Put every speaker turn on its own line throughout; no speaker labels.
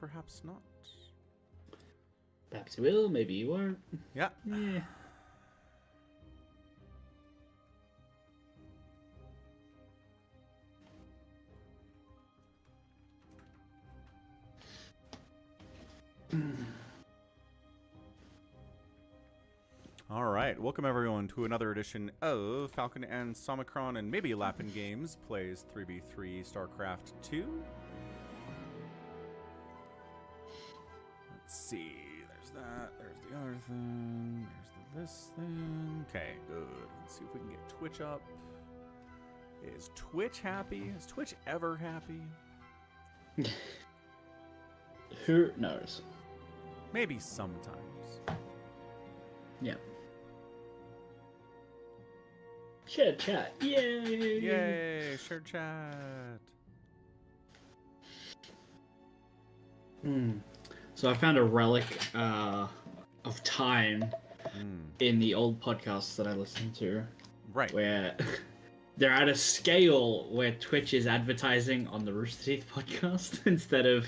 perhaps not.
Perhaps you will, maybe you won't.
Yeah.
Yeah.
All right, welcome everyone to another edition of Falcon and Somicron and maybe Lapin Games plays 3v3 StarCraft 2. Let's see, there's that, there's the other thing, there's this thing. Okay, good. Let's see if we can get Twitch up. Is Twitch happy? Is Twitch ever happy?
Who knows?
Maybe sometimes.
Yeah. Share chat. Yay!
Yay! Share chat.
So I found a relic of time in the old podcasts that I listened to.
Right.
Where they're at a scale where Twitch is advertising on the Rooster Teeth podcast instead of,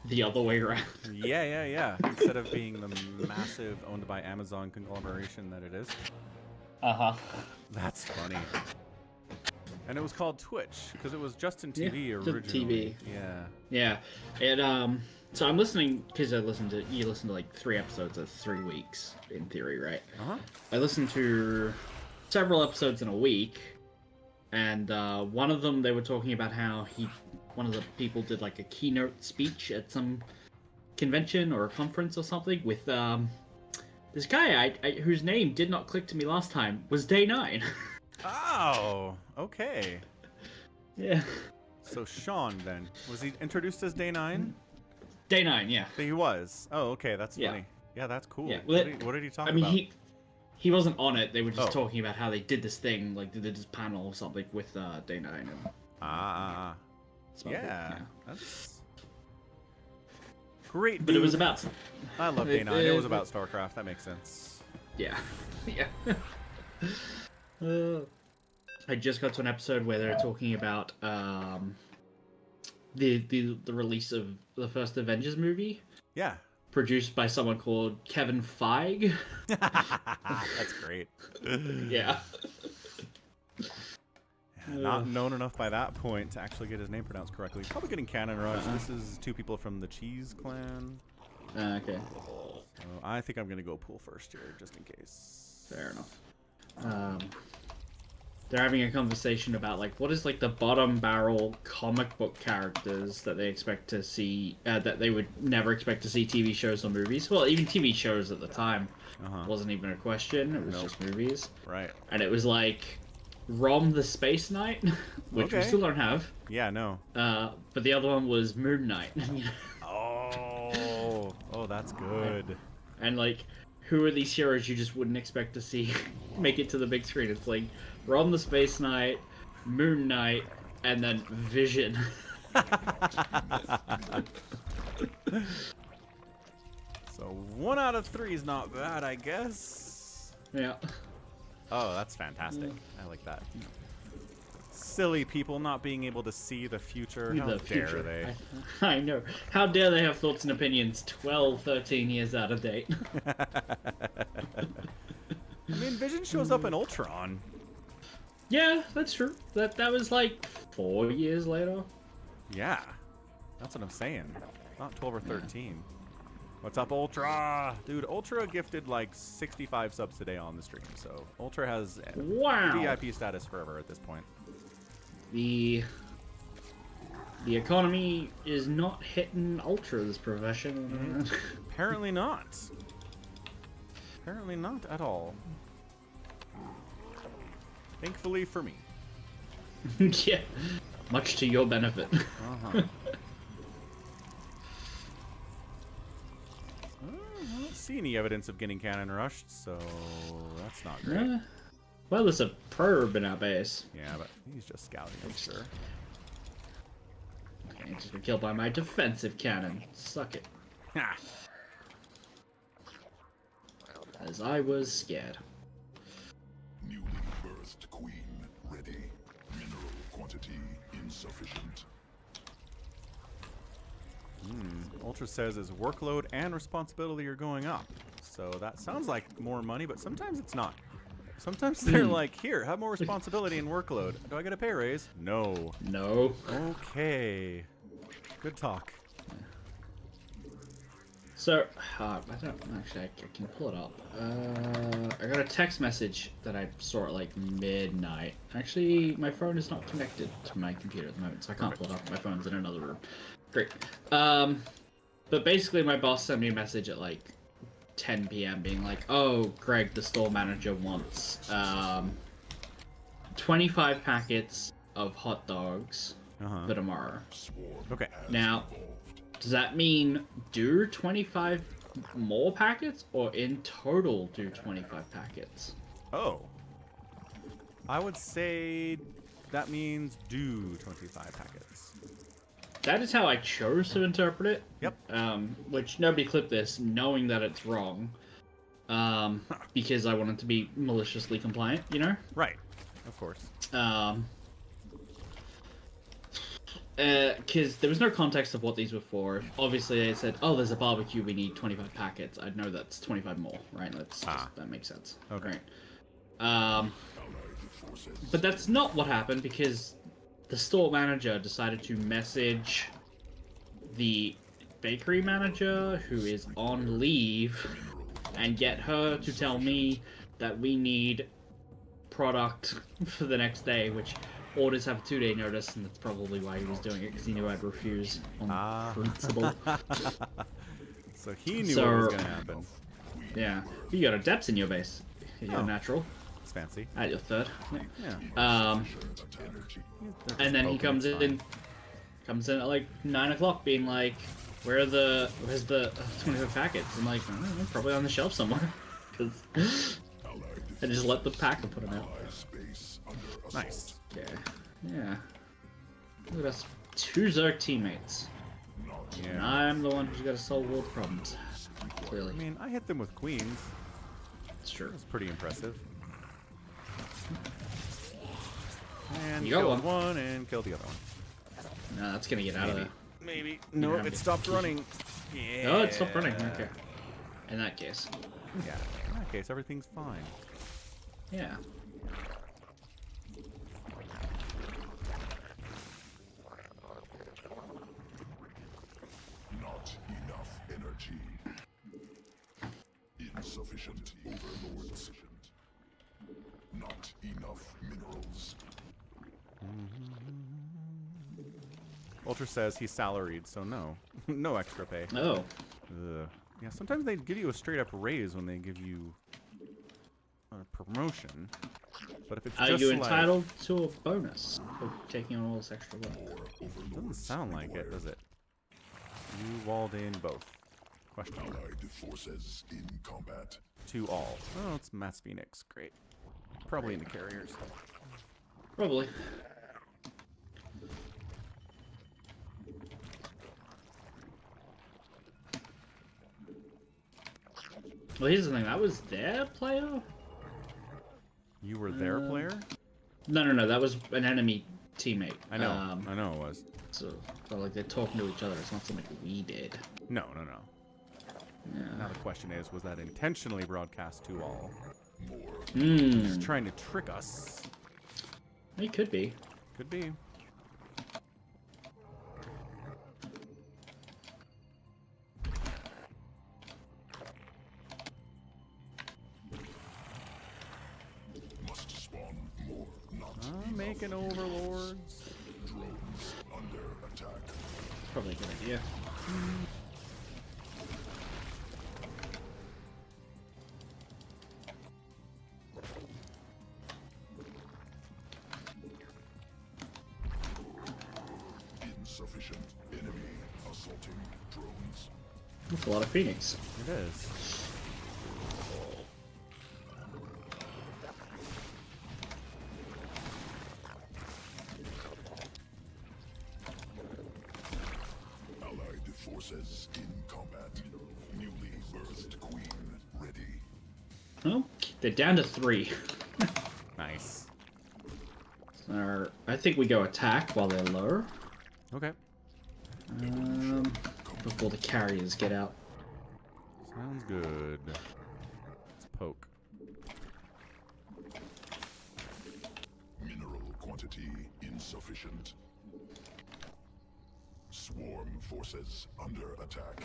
the other way around.
Yeah. Instead of being the massive owned by Amazon conglomeration that it is. That's funny. And it was called Twitch because it was Justin TV originally.
TV.
Yeah.
It so I'm listening because you listen to like 3 episodes of 3 weeks in theory, right? I listened to several episodes in a week, and one of them they were talking about how one of the people did like a keynote speech at some convention or a conference or something with this guy whose name did not click to me last time was Day 9.
Oh, okay.
Yeah.
So Sean then, was he introduced as Day 9?
Day 9, yeah.
He was. Oh, okay, that's funny. Yeah, that's cool.
Yeah,
what did he talk about?
I mean, he wasn't on it. They were just talking about how they did this thing, like they did this panel or something with Day 9. And
yeah, that's great.
But it was about.
I love Day 9. It was about StarCraft. That makes sense.
Yeah. I just got to an episode where they're talking about the release of the first Avengers movie.
Yeah.
Produced by someone called Kevin Feige.
That's great.
Yeah.
Not known enough by that point to actually get his name pronounced correctly. Probably getting Cannon Rush. This is 2 people from the Cheese Clan.
Okay.
So I think I'm going to go pool first here, just in case.
Fair enough. They're having a conversation about like what is like the bottom barrel comic book characters that they expect to see that they would never expect to see TV shows or movies. Well, even TV shows at the time wasn't even a question. It was just movies.
Right.
And it was like Rom the Space Knight, which we still don't have.
Yeah, no.
But the other one was Moon Knight.
Oh, that's good.
And like, who are these heroes you just wouldn't expect to see make it to the big screen? It's like Rom the Space Knight, Moon Knight, and then Vision.
So 1 out of 3 is not bad, I guess.
Yeah.
Oh, that's fantastic. I like that. Silly people not being able to see the future. How dare they?
I know. How dare they have thoughts and opinions 12, 13 years out of date?
I mean, Vision shows up in Ultron.
Yeah, that's true. That was like 4 years later.
Yeah, that's what I'm saying. Not 12 or 13. What's up, Ultra? Dude, Ultra gifted like 65 subs today on the stream, so Ultra has VIP status forever at this point.
The economy is not hitting Ultra's profession.
Apparently not. Apparently not at all. Thankfully for me.
Yeah, much to your benefit.
I don't see any evidence of getting cannon rushed, so that's not great.
Well, there's a probe in our base.
Yeah, but he's just scouting, I'm sure.
Okay, just been killed by my defensive cannon. Suck it.
Ha!
As I was scared.
Newly birthed queen ready. Mineral quantity insufficient.
Ultra says his workload and responsibility are going up. So that sounds like more money, but sometimes it's not. Sometimes they're like, here, have more responsibility and workload. Do I get a pay raise? No.
No.
Okay. Good talk.
So, I don't actually. I can pull it up. I got a text message that I saw at like midnight. Actually, my phone is not connected to my computer at the moment, so I can't pull it up. My phone's in another room. Great. But basically, my boss sent me a message at like 10 p.m. being like, "Oh, Greg, the store manager wants 25 packets of hot dogs for tomorrow."
Okay.
Now, does that mean do 25 more packets, or in total do 25 packets?
Oh. I would say that means do 25 packets.
That is how I chose to interpret it.
Yep.
Which nobody clipped this, knowing that it's wrong. Because I wanted to be maliciously compliant, you know?
Right. Of course.
Because there was no context of what these were for. If obviously they said, "Oh, there's a barbecue, we need 25 packets," I'd know that's 25 more, right? That makes sense.
Okay.
Right. But that's not what happened, because the store manager decided to message the bakery manager, who is on leave, and get her to tell me that we need product for the next day, which orders have a 2-day notice, and that's probably why he was doing it, because he knew I'd refuse on principle.
So he knew what was going to happen.
Yeah. You got a depths in your base. You're natural.
It's fancy.
At your third.
Yeah.
And then he comes in at like 9 o'clock being like, where's the 25 packets? I'm like, I don't know, probably on the shelf somewhere. Because I just let the packer put them out.
Nice.
Yeah. Look at us. 2 Zerg teammates.
Yeah.
And I'm the one who's got to solve world problems. Clearly.
I mean, I hit them with queens.
It's true.
That's pretty impressive. And
You got
killed one and killed the other one.
No, that's gonna get out of there.
Maybe. No, it stopped running. Yeah.
Oh, it stopped running. Okay. In that case.
Yeah. In that case, everything's fine.
Yeah.
Not enough energy. Insufficient overlords. Not enough minerals.
Ultra says he's salaried, so no. No extra pay.
Oh.
Ugh. Yeah, sometimes they give you a straight up raise when they give you a promotion. But if it's just
Are you
like,
entitled to a bonus for taking on all this extra work?
doesn't sound like it, does it? You walled in both. Question mark.
Allied forces in combat.
To all. Oh, it's Mass Phoenix. Great. Probably in the carriers.
Probably. Well, here's the thing. That was their player?
You were their player?
No. That was an enemy teammate.
I know. I know it was.
So, like, they're talking to each other. It's not something we did.
No.
Yeah.
Now the question is, was that intentionally broadcast to all?
Hmm.
Just trying to trick us.
It could be.
Could be.
Must spawn more. Not
I'm making overlords.
drones under attack.
Probably a good idea.
Insufficient enemy assaulting drones.
That's a lot of Phoenix.
It is.
Allied forces in combat. Newly birthed queen ready.
Oh, they're down to 3.
Nice.
I think we go attack while they're low.
Okay.
before the carriers get out.
Sounds good. Let's poke.
Mineral quantity insufficient. Swarm forces under attack.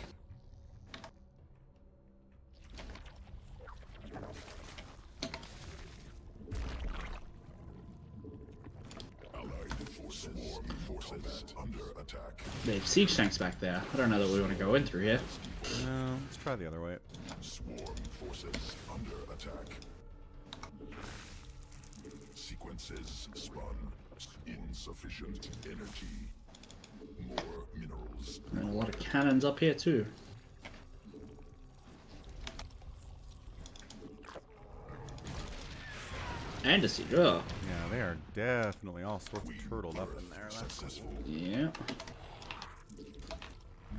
Allied forces. Swarm forces under attack.
They have siege tanks back there. I don't know that we want to go in through here.
No, let's try the other way.
Swarm forces under attack. Sequences spun. Insufficient energy. More minerals.
And a lot of cannons up here too. And a siege. Oh.
Yeah, they are definitely all sorts of turtled up in there. That's
Successful.
Yeah.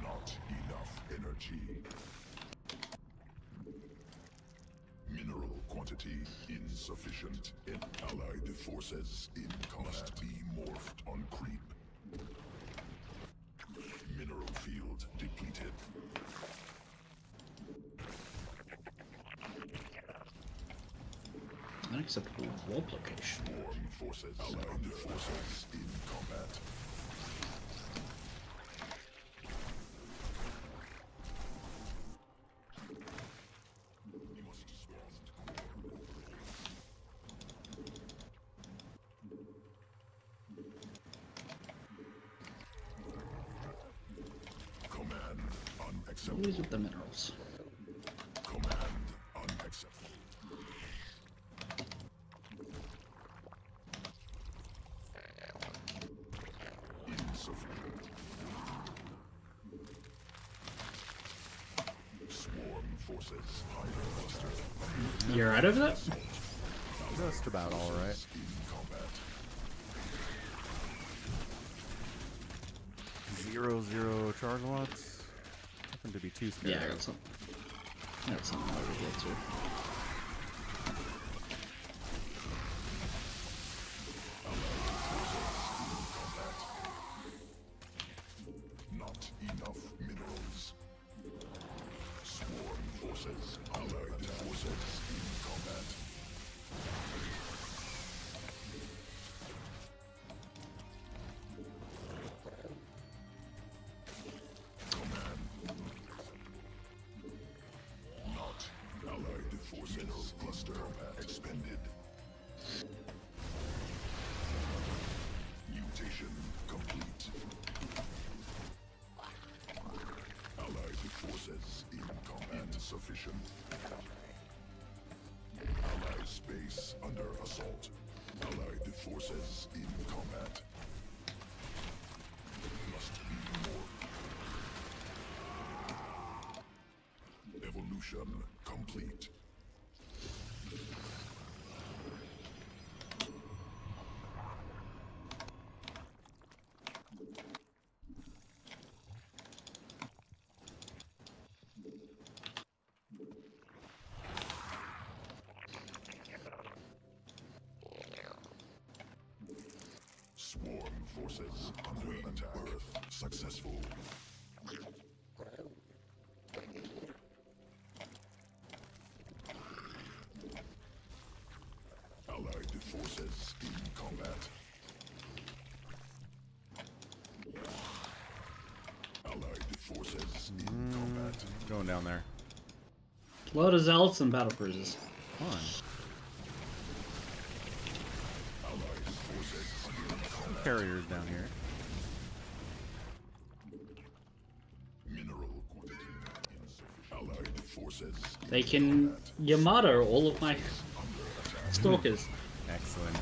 Not enough energy. Mineral quantity insufficient. Allied forces in combat. Must be morphed on creep. Mineral field depleted.
Unacceptable warp location.
Swarm forces. Allied forces in combat. Command unacceptable.
Always with the minerals.
Command unacceptable. Insufficient. Swarm forces higher cluster
You're out of that?
just about all right.
in combat.
0 charge lots. Nothing to be too scared
Yeah, I
of.
got some. I got something over here too.
Not enough minerals. Swarm forces. Allied forces in combat. Command. Not allied forces. Cluster expended. Mutation complete. Allied forces in combat. Insufficient. Allied space under assault. Allied forces in combat. Must be more. Evolution complete. Swarm forces under attack. Birth successful. Allied forces in combat. Allied forces in combat.
Going down there.
Load of zealots and battle cruisers.
Come on.
Allied forces under combat.
Carriers down here.
Mineral quantity insufficient. Allied forces
They can Yamato all of my stalkers.
Excellent.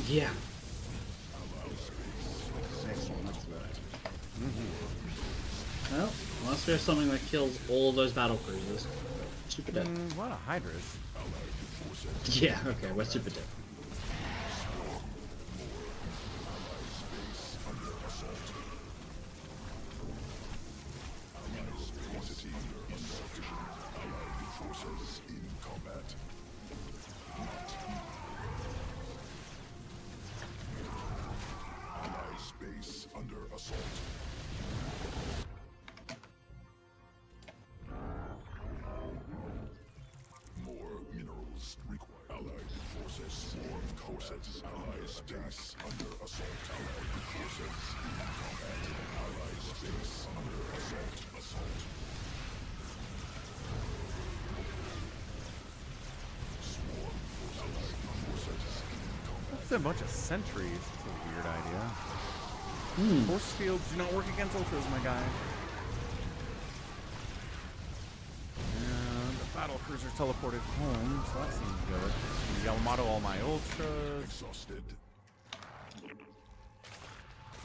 Yeah. Excellent, that's about it. Well, unless we have something that kills all those battle cruisers. Super dead.
A lot of hydras.
Yeah, okay, we're super dead.
quantity insufficient. Allied forces in combat. Allied space under assault. space under assault. Allied forces in combat. Allied space under assault. Swarm forces. Allied forces in combat.
That's a bunch of sentries. That's a weird idea. Force fields do not work against ultras, my guy. And the battle cruiser teleported home, so that seems good. Yamato all my ultras.
Exhausted.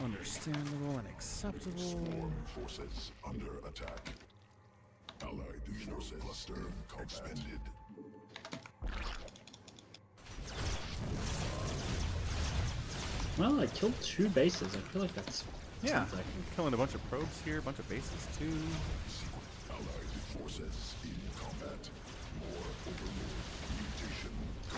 Understandable and acceptable.
Swarm forces under attack. Allied forces cluster expended.
Well, I killed 2 bases. I feel like that's...
Yeah,
sounds like...
killing a bunch of probes here, a bunch of bases too.
Allied forces in combat. More overlord mutation.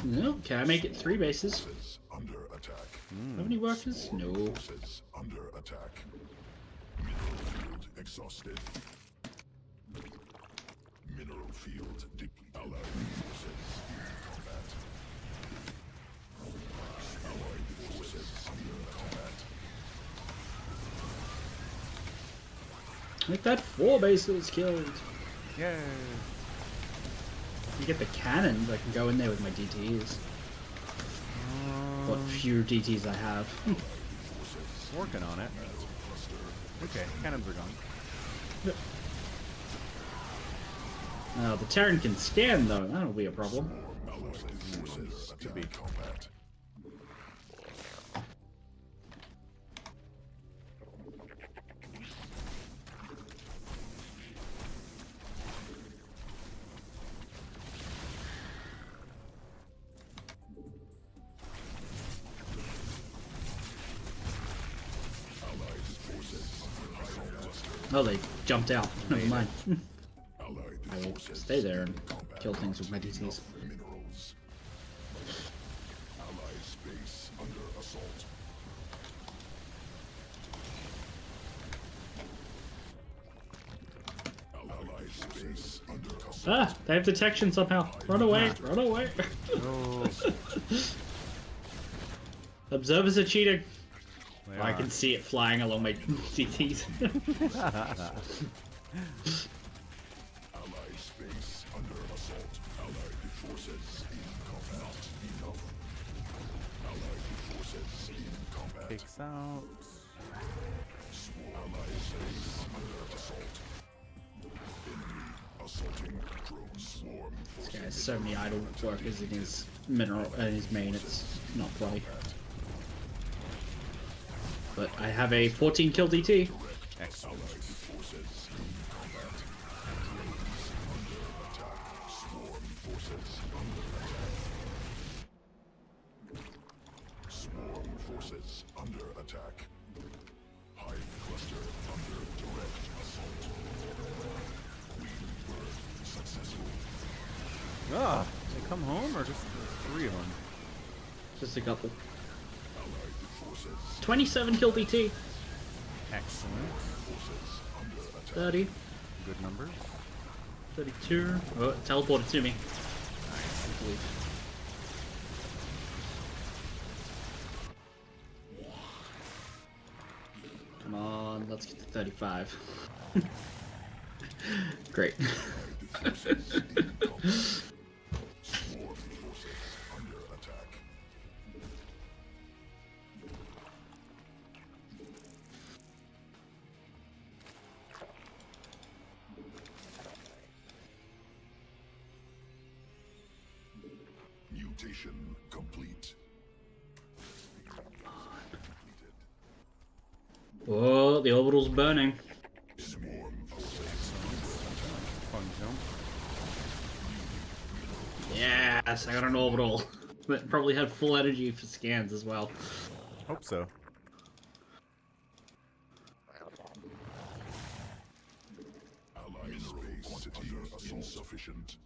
No, can I make it 3 bases?
Forces under attack.
How many workers? No.
Forces under attack. Mineral field exhausted. Mineral field depleted. Allied forces in combat. Allied forces under attack.
Like that 4 bases killed.
Yay!
You get the cannons, I can go in there with my DTs. What few DTs I have.
Working on it. Okay, cannons are gone.
Now the Terran can scan though, that'll be a problem.
Allied forces
Could be.
in combat.
Oh, they jumped out. Never mind.
Allied
I will
forces
stay there
in
and
combat.
kill things with my DTs.
Minerals. Allied space under assault. Allied space under assault.
Ah! They have detection somehow. Run away! Run away!
Oh,
Observers are cheating.
they
I
are.
can see it flying along my DTs.
Allied space under assault. Allied forces in combat. Enough. Allied forces in combat.
Takes out.
Allied space under assault. Enemy assaulting drone swarm
This guy
forces.
has so many idle workers in his mineral in his main, it's not funny. But I have a 14 kill DT.
Excellent.
Allied forces in combat. Drones under attack. Swarm forces under attack. Swarm forces under attack. Hive cluster under direct assault. Queen birth successful.
Ah, they come home or just 3 of them?
Just a couple.
Allied forces
27 kill DT.
Excellent.
forces under attack.
30.
Good numbers.
32. Oh, it teleported to me.
Nice.
Come on, let's get to 35. Great.
Allied forces in combat. Swarm forces under attack. Mutation complete. Completed.
Whoa, the orbital's burning.
Swarm forces
Fun jump.
Yes, I got an orbital. That probably had full energy for scans as well.
Hope so.
Allied space quantity insufficient.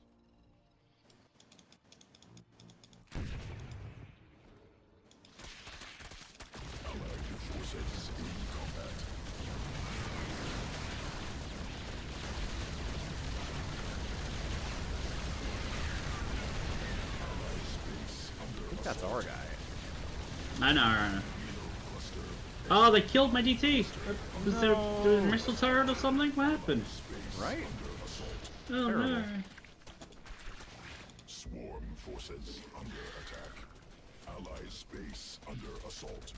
Allied forces in combat. Allied space under
I think that's our guy.
I know. Oh, they killed my DT! Was there a missile turret or something? What happened?
Right?
Oh
Terrible.
no.
Swarm forces under attack. Allies space under assault.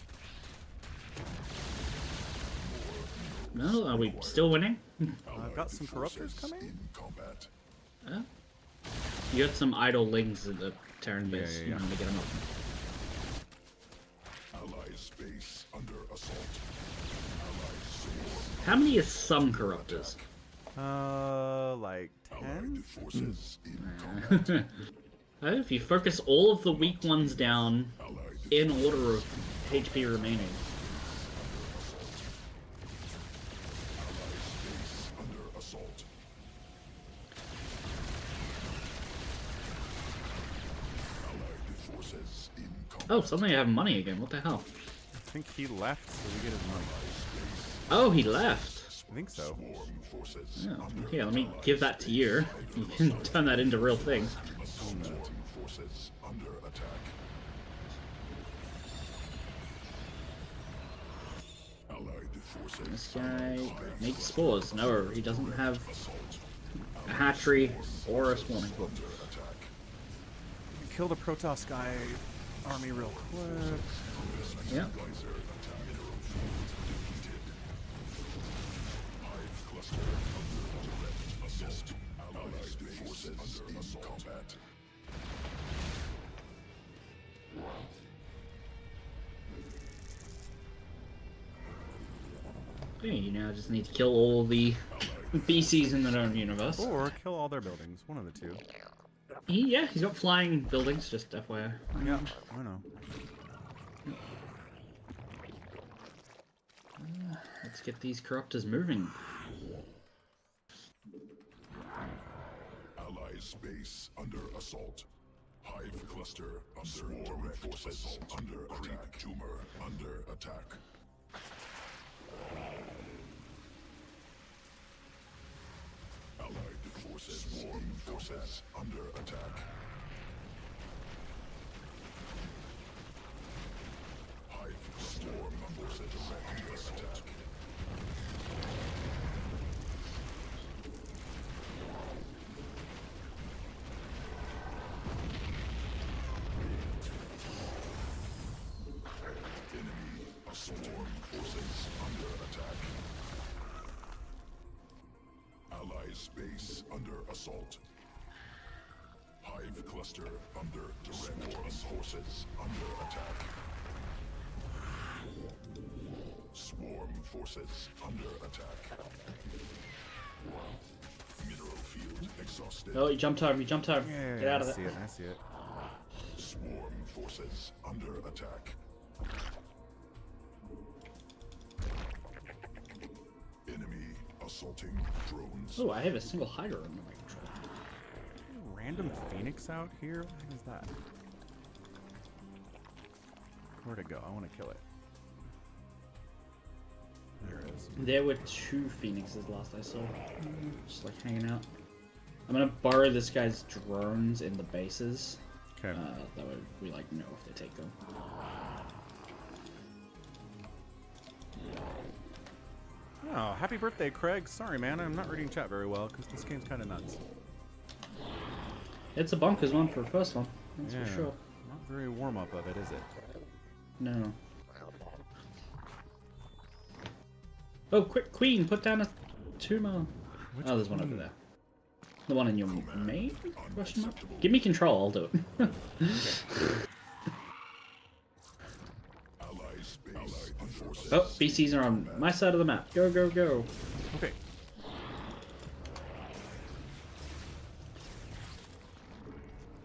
No, are we still winning?
I've got some corruptors coming.
In combat.
Oh. You got some idle lings at the Terran base.
Yeah.
You want to get them up.
Allies space under assault. Allies swarm.
How many is some corruptors?
Like 10?
Allied forces in combat.
If you focus all of the weak ones down
Allied
in order of HP remaining.
space under assault. Allied forces in combat.
Oh, suddenly I have money again. What the hell?
I think he left, so we get his money.
Oh, he left.
I think so.
Swarm forces
Oh, here, let me give that to you. You can turn that into real things.
Swarm forces under attack. Allied forces
This guy makes spores. No, he doesn't have a hatchery or a spawning pool.
Kill the Protoss guy army real quick.
Yeah.
Allied forces in combat.
Okay, you now just need to kill all the BCs in their own universe.
Or kill all their buildings. One of the two.
Yeah, he's got flying buildings, just FYI.
Yeah, I know.
Let's get these corruptors moving.
Allies space under assault. Hive cluster under direct forces under attack. Tumor under attack. Allied forces swarm forces under attack. Hive swarm forces under attack. Enemy swarm forces under attack. Allies space under assault. Hive cluster under direct forces under attack. Swarm forces under attack. Mineral field exhausted.
Oh, he jumped over, he jumped over.
Yeah,
Get out of
I
it.
see it. I see it.
Swarm forces under attack. Enemy assaulting drones.
Oh, I have a single Hydra under my control.
Random Phoenix out here? What is that? Where'd it go? I want to kill it. There it is.
There were 2 Phoenixes last I saw. Just like hanging out. I'm gonna borrow this guy's drones in the bases.
Okay.
That way we like know if they take them.
Oh, happy birthday, Craig. Sorry, man. I'm not reading chat very well because this game's kind of nuts.
It's a bonkers one for the first one. That's
Yeah.
for sure.
Not very warm up of it, is it?
No. Oh, quick, Queen, put down a tumor.
Which
Oh, there's one over
queen?
there. The one in your main? Question mark? Give me control, I'll do it.
Allies space forces.
Oh, BCs are on my side of the map. Go, go, go.
Okay.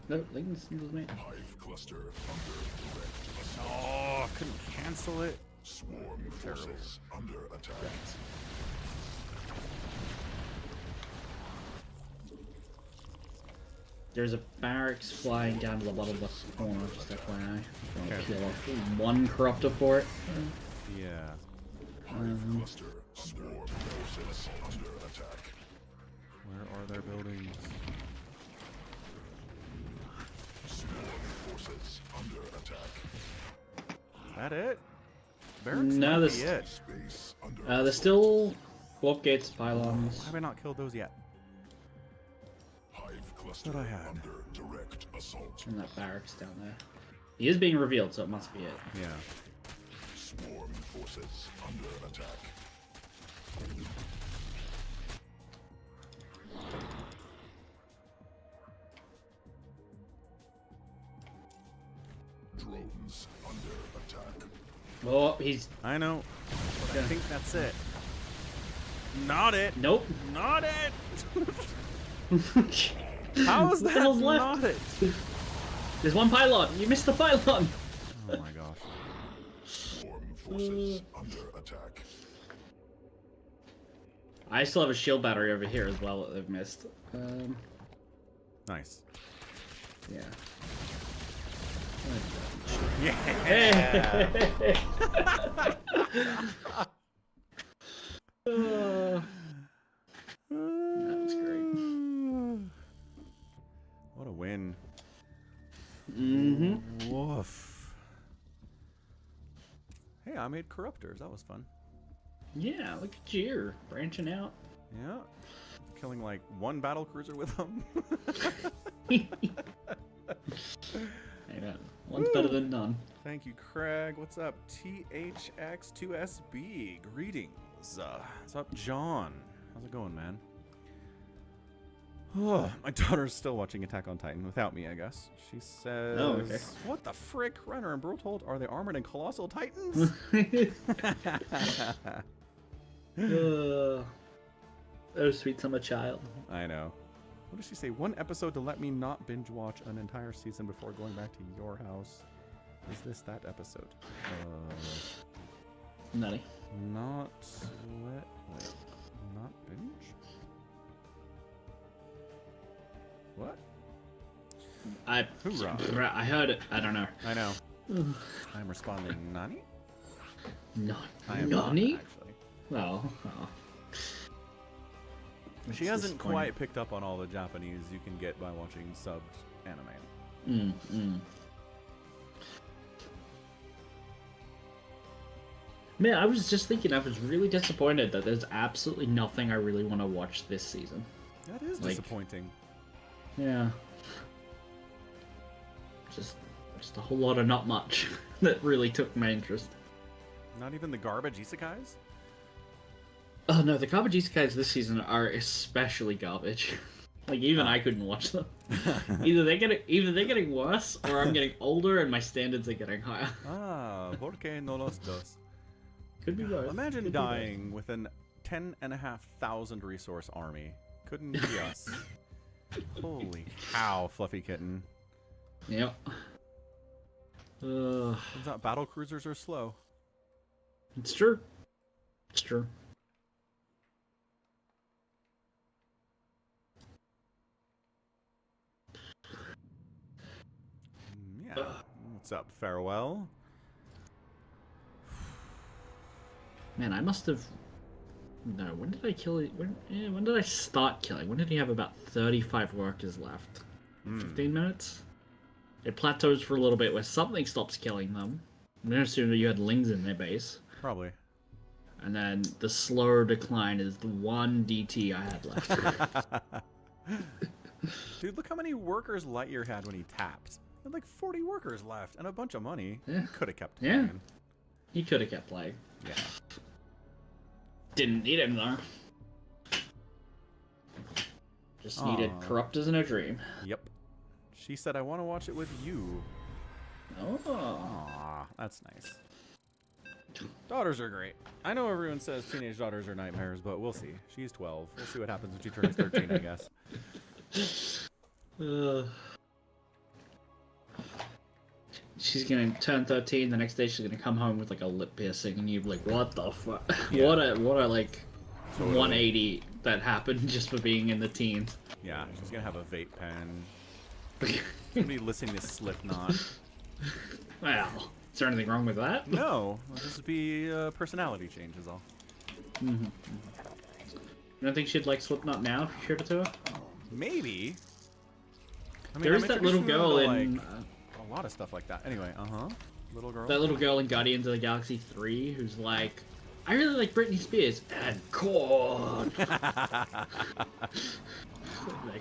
No, Lincoln's me.
Hive cluster under direct assault.
Oh, I couldn't cancel it.
Swarm forces under attack.
There's a barracks flying down to the bottom left corner, just FYI. I'm gonna
Okay.
peel off one corruptor for it.
Yeah.
Hive cluster swarm forces under attack.
Where are their buildings?
Swarm forces under attack.
that it? Barracks
No,
might
there's
be it.
Space under
there's still warp gates, pylons.
Why have I not killed those yet?
Hive cluster
What I had.
under direct assault.
And that barracks down there. He is being revealed, so it must be it.
Yeah.
Swarm forces under attack. Drones under attack.
Oh, he's
I know. But I
Yeah.
think that's it. Not it.
nope.
Not it. How is
What the
that
hell's
not
left?
it?
There's one pylon. You missed the pylon.
Oh my gosh.
Swarm forces under attack.
I still have a shield battery over here as well that they've missed.
Nice.
Yeah.
Yeah.
That's great.
What a win.
Mm-hmm.
Woof. Hey, I made corruptors. That was fun.
Yeah, look at you branching out.
Yeah. Killing like one battle cruiser with them.
Hey, one's better than none.
Thank you, Craig. What's up? THX2SB. Greetings. What's up, John? How's it going, man? Oh, my daughter's still watching Attack on Titan without me, I guess. She says,
Oh, okay.
What the frick? Renner and Berthold, are they armored and colossal titans?
Oh, sweet summer child.
I know. What does she say? One episode to let me not binge watch an entire season before going back to your house. Is this that episode?
Nutty.
Not let. Wait. Not binge? What? Hoorah.
I heard it. I don't know.
I know. I'm responding. Nani? I am
Nani?
not, actually.
Oh.
She hasn't quite picked up on all the Japanese you can get by watching subbed anime.
Man, I was just thinking, I was really disappointed that there's absolutely nothing I really want to watch this season.
That is disappointing.
Yeah. Just a whole lot of not much that really took my interest.
Not even the garbage isekais?
Oh no, the garbage isekais this season are especially garbage. Like even I couldn't watch them. Either they're getting worse, or I'm getting older and my standards are getting higher.
Porque no los dos.
Could be both.
Imagine
Could be
dying with an 10,500 resource army. Couldn't be us. Holy cow, Fluffy Kitten.
both. Yep.
Turns out battle cruisers are slow.
It's true. It's true.
Yeah. What's up, Farewell?
Man, I must have. No, when did I kill it? When did I start killing? When did he have about 35 workers left? 15 minutes? It plateaus for a little bit where something stops killing them. I'm gonna assume that you had Lings in their base.
Probably.
And then the slower decline is the one DT I had left.
Dude, look how many workers Lightyear had when he tapped. He had like 40 workers left and a bunch of money.
Yeah.
Could have kept
Yeah.
playing.
He could have kept playing.
Yeah.
Didn't need him though. Just needed
Aw.
Corruptors in a Dream.
Yep. She said, I want to watch it with you.
Oh.
Aw, that's nice. Daughters are great. I know everyone says teenage daughters are nightmares, but we'll see. She's 12. We'll see what happens when she turns 13, I guess.
She's gonna turn 13. The next day, she's gonna come home with like a lip piercing, and you're like, "What the fuck?
Yeah.
What a like
Totally.
180 that happened just for being in the teens."
Yeah, she's gonna have a vape pen. She's gonna be listening to Slipknot.
Well, is there anything wrong with that?
No, it'll just be a personality change is all.
You don't think she'd like Slipknot now if you showed it to her?
Maybe. I mean,
There is
I'm
that little
introducing them
girl
to,
in.
like, a lot of stuff like that. Anyway, Little girl.
That little girl in Guardians of the Galaxy 3 who's like, I really like Britney Spears and corn. That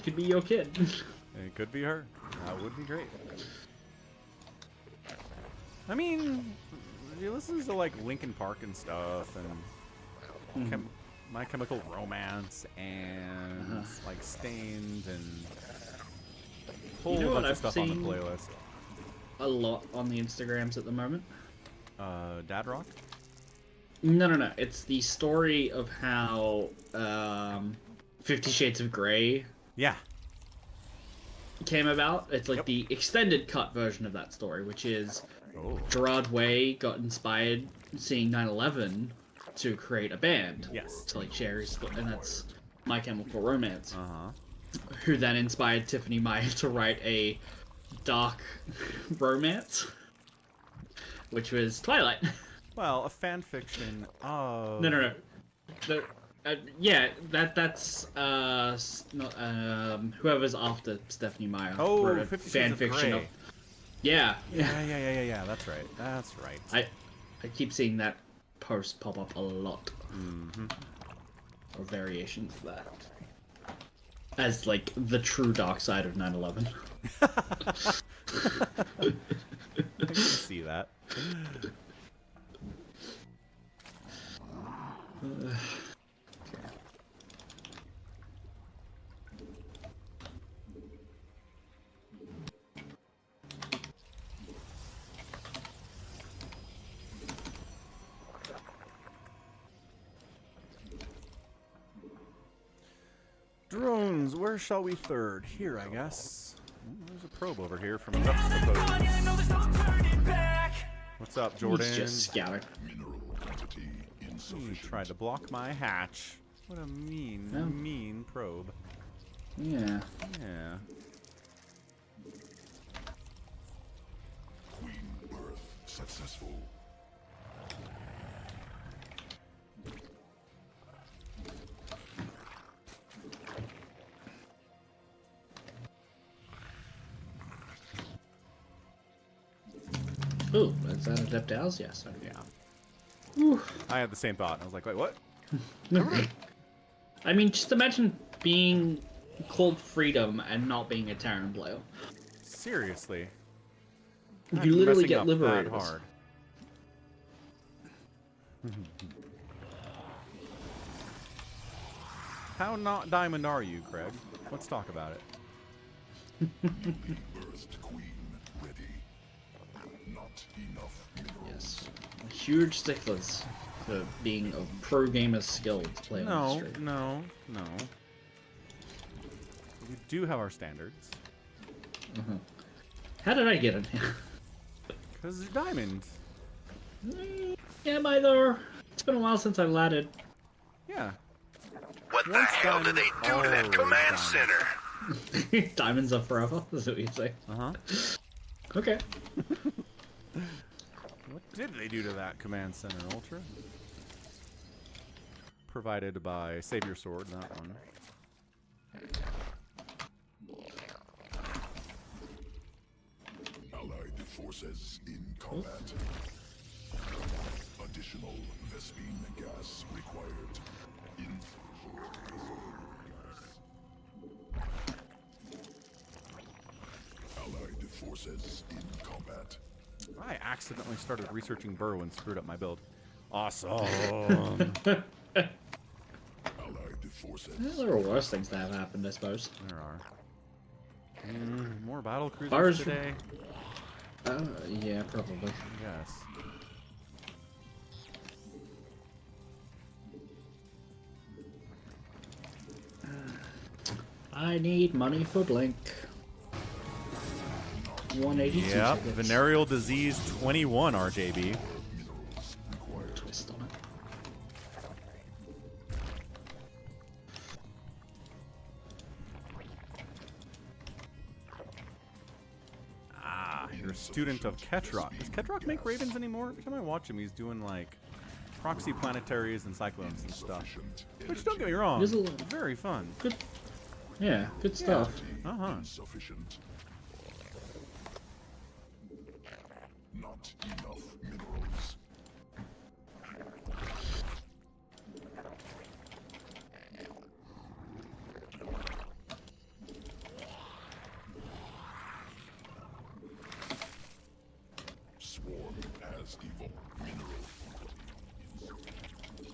could be your kid.
It could be her. That would be great. I mean, he listens to like Linkin Park and stuff, and My Chemical Romance, and like Stained, and a whole bunch of stuff on the playlist.
A lot on the Instagrams at the moment.
Dad Rock?
No. It's the story of how 50 Shades of Grey came about. It's like the extended cut version of that story, which is Gerard Way got inspired seeing 9/11 to create a band.
Yes.
To like share his, and that's My Chemical Romance. Who then inspired Tiffany Meyer to write a dark romance, which was Twilight.
Well, a fan fiction of...
No. Yeah, that's whoever's after Stephanie Meyer. wrote a
50
fan
Shades of
fiction
Grey.
of. Yeah.
Yeah. That's right.
I keep seeing that post pop up a lot. Or variations of that. As like the true dark side of 9/11.
I can see that. Drones, where shall we third? Here, I guess. There's a probe over here from Juxtapose. What's up, Jordan?
He's just scouting.
Mineral quantity
He
insufficient.
tried to block my hatch. What a mean probe.
Yeah.
Yeah.
Queen birth successful.
Ooh, is that Adept Owls? Yes. Okay.
Yeah.
Ooh.
I had the same thought. I was like, wait, what?
I mean, just imagine being called Freedom and not being a Terran player.
Seriously.
You literally
Messing
get
up
liberated.
that hard. How not diamond are you, Craig? Let's talk about it.
Birthed queen ready. Not enough minerals.
Yes. Huge sticklers for being a pro gamer's skill to play on the
No,
stream.
no. We do have our standards.
How did I get in here?
Because you're diamond.
Yeah, my though. It's been a while since I laddered.
Yeah.
What the
Once
hell did they do to that
always
command
diamond.
center?
Diamonds are forever, is what you say. Okay.
What did they do to that command center, Ultra? Provided by Save Your Sword, that one.
Allied forces in combat. Additional Vespine gas required. Allied forces in combat.
I accidentally started researching Burrow and screwed up my build. Awesome.
Allied forces.
There are worse things that have happened, I suppose.
There are. More battle cruisers
Ours-
today?
Yeah, probably.
Yes.
I need money for Blink. 182
Yep.
tickets.
Venereal Disease 21, RJB.
Twist on it.
Ah, you're a student of Ketrock. Does Ketrock make ravens anymore? Every time I watch him, he's doing like proxy planetaries and cyclones and stuff. Which, don't get me wrong,
There's a lot-
very fun.
Good. Yeah, good stuff.
Uh-huh.
Insufficient. Not Not enough minerals. Swarm has evolved. Mineral quantity.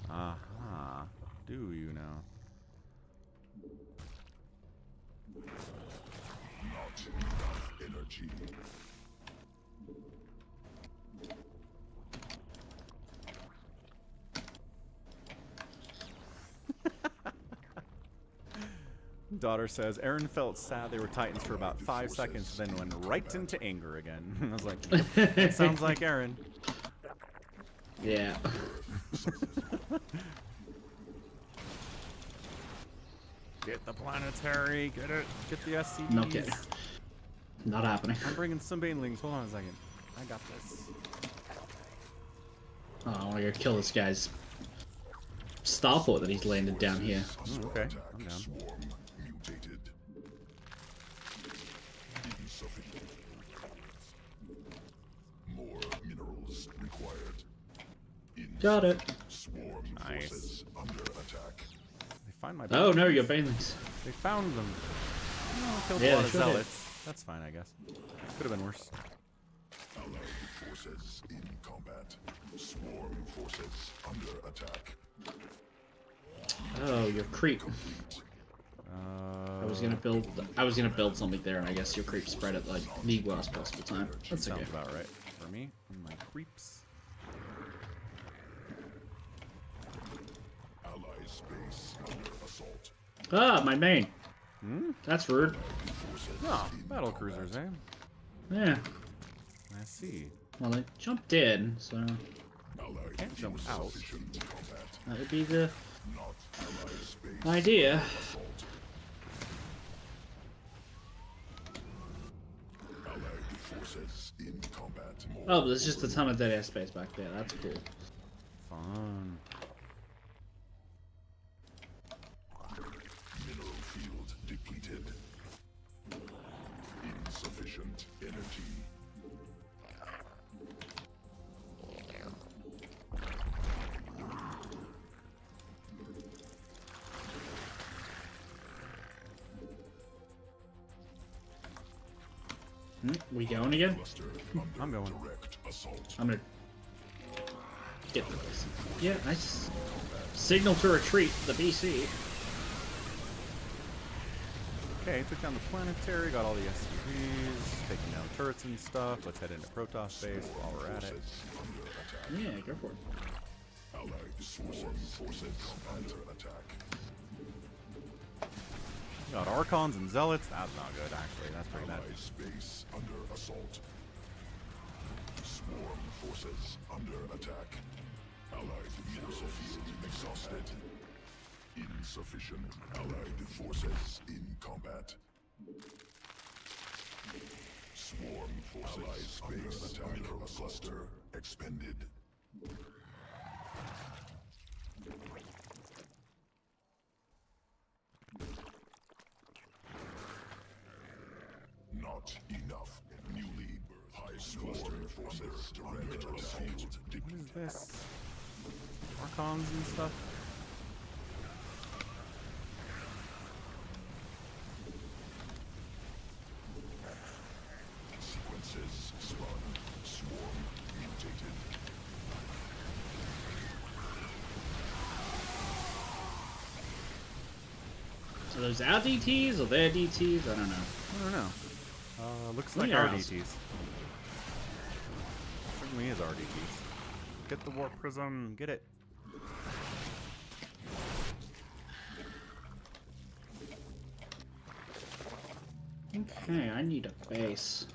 Aha. Do you now?
Not enough energy.
Daughter says, Aaron felt sad they were Titans for about 5 seconds, then went right into anger again. I was like, yep, that sounds like Aaron.
Yeah.
Get the planetary, get it, get the SCDs.
No kidding. Not happening.
I'm bringing some banelings. Hold on a second. I got this.
Oh, I want to go kill this guy's starport that he's landed down here.
Okay, I'm down.
Swarm mutated. Insufficient. More minerals required.
Got it.
Swarm
Nice.
forces under attack.
They find my
Oh
banelings.
no, your banelings.
They found them. Oh, killed
Yeah,
a lot
they
of
sure did.
zealots. That's fine, I guess. Could have been worse.
Allied forces in combat. Swarm forces under attack.
Oh, your creep. I was gonna build something there, and I guess your creep spread it like the worst possible time. That's okay.
Sounds about right for me and my creeps.
Allied space under assault.
Ah, my main.
Hmm?
That's rude.
No, battle cruisers, eh?
Yeah.
I see.
Well, they jumped in, so
Allied
Can't jump out.
insufficient combat.
that would be the
Not allied space
idea.
assault. Allied forces in combat. More
Oh, there's just a ton of dead air space back there. That's cool.
Fun.
mineral field depleted. Insufficient energy.
We going again?
Cluster
I'm going.
direct assault.
I'm gonna get this. Yeah, nice. Signal to retreat, the BC.
Okay, took down the planetary, got all the SCVs, taking down turrets and stuff. Let's head into Protoss base while we're at it.
Yeah, go for it.
Allied swarm forces under attack.
Got Archons and Zealots. That's not good, actually. That's pretty bad.
Allied space under assault. Swarm forces under attack. Allied mineral field exhausted. Insufficient allied forces in combat. Swarm forces allied space under attack. Mineral cluster expended. Not enough. Newly high swarm forces direct assault.
What is this? Archons and stuff?
Sequences spun. Swarm mutated.
So those our DTs or their DTs? I don't know.
I don't know. Looks
Look
like
at
our
ours.
DTs. Certainly is our DTs. Get the warp prism. Get it.
Okay, I need a base.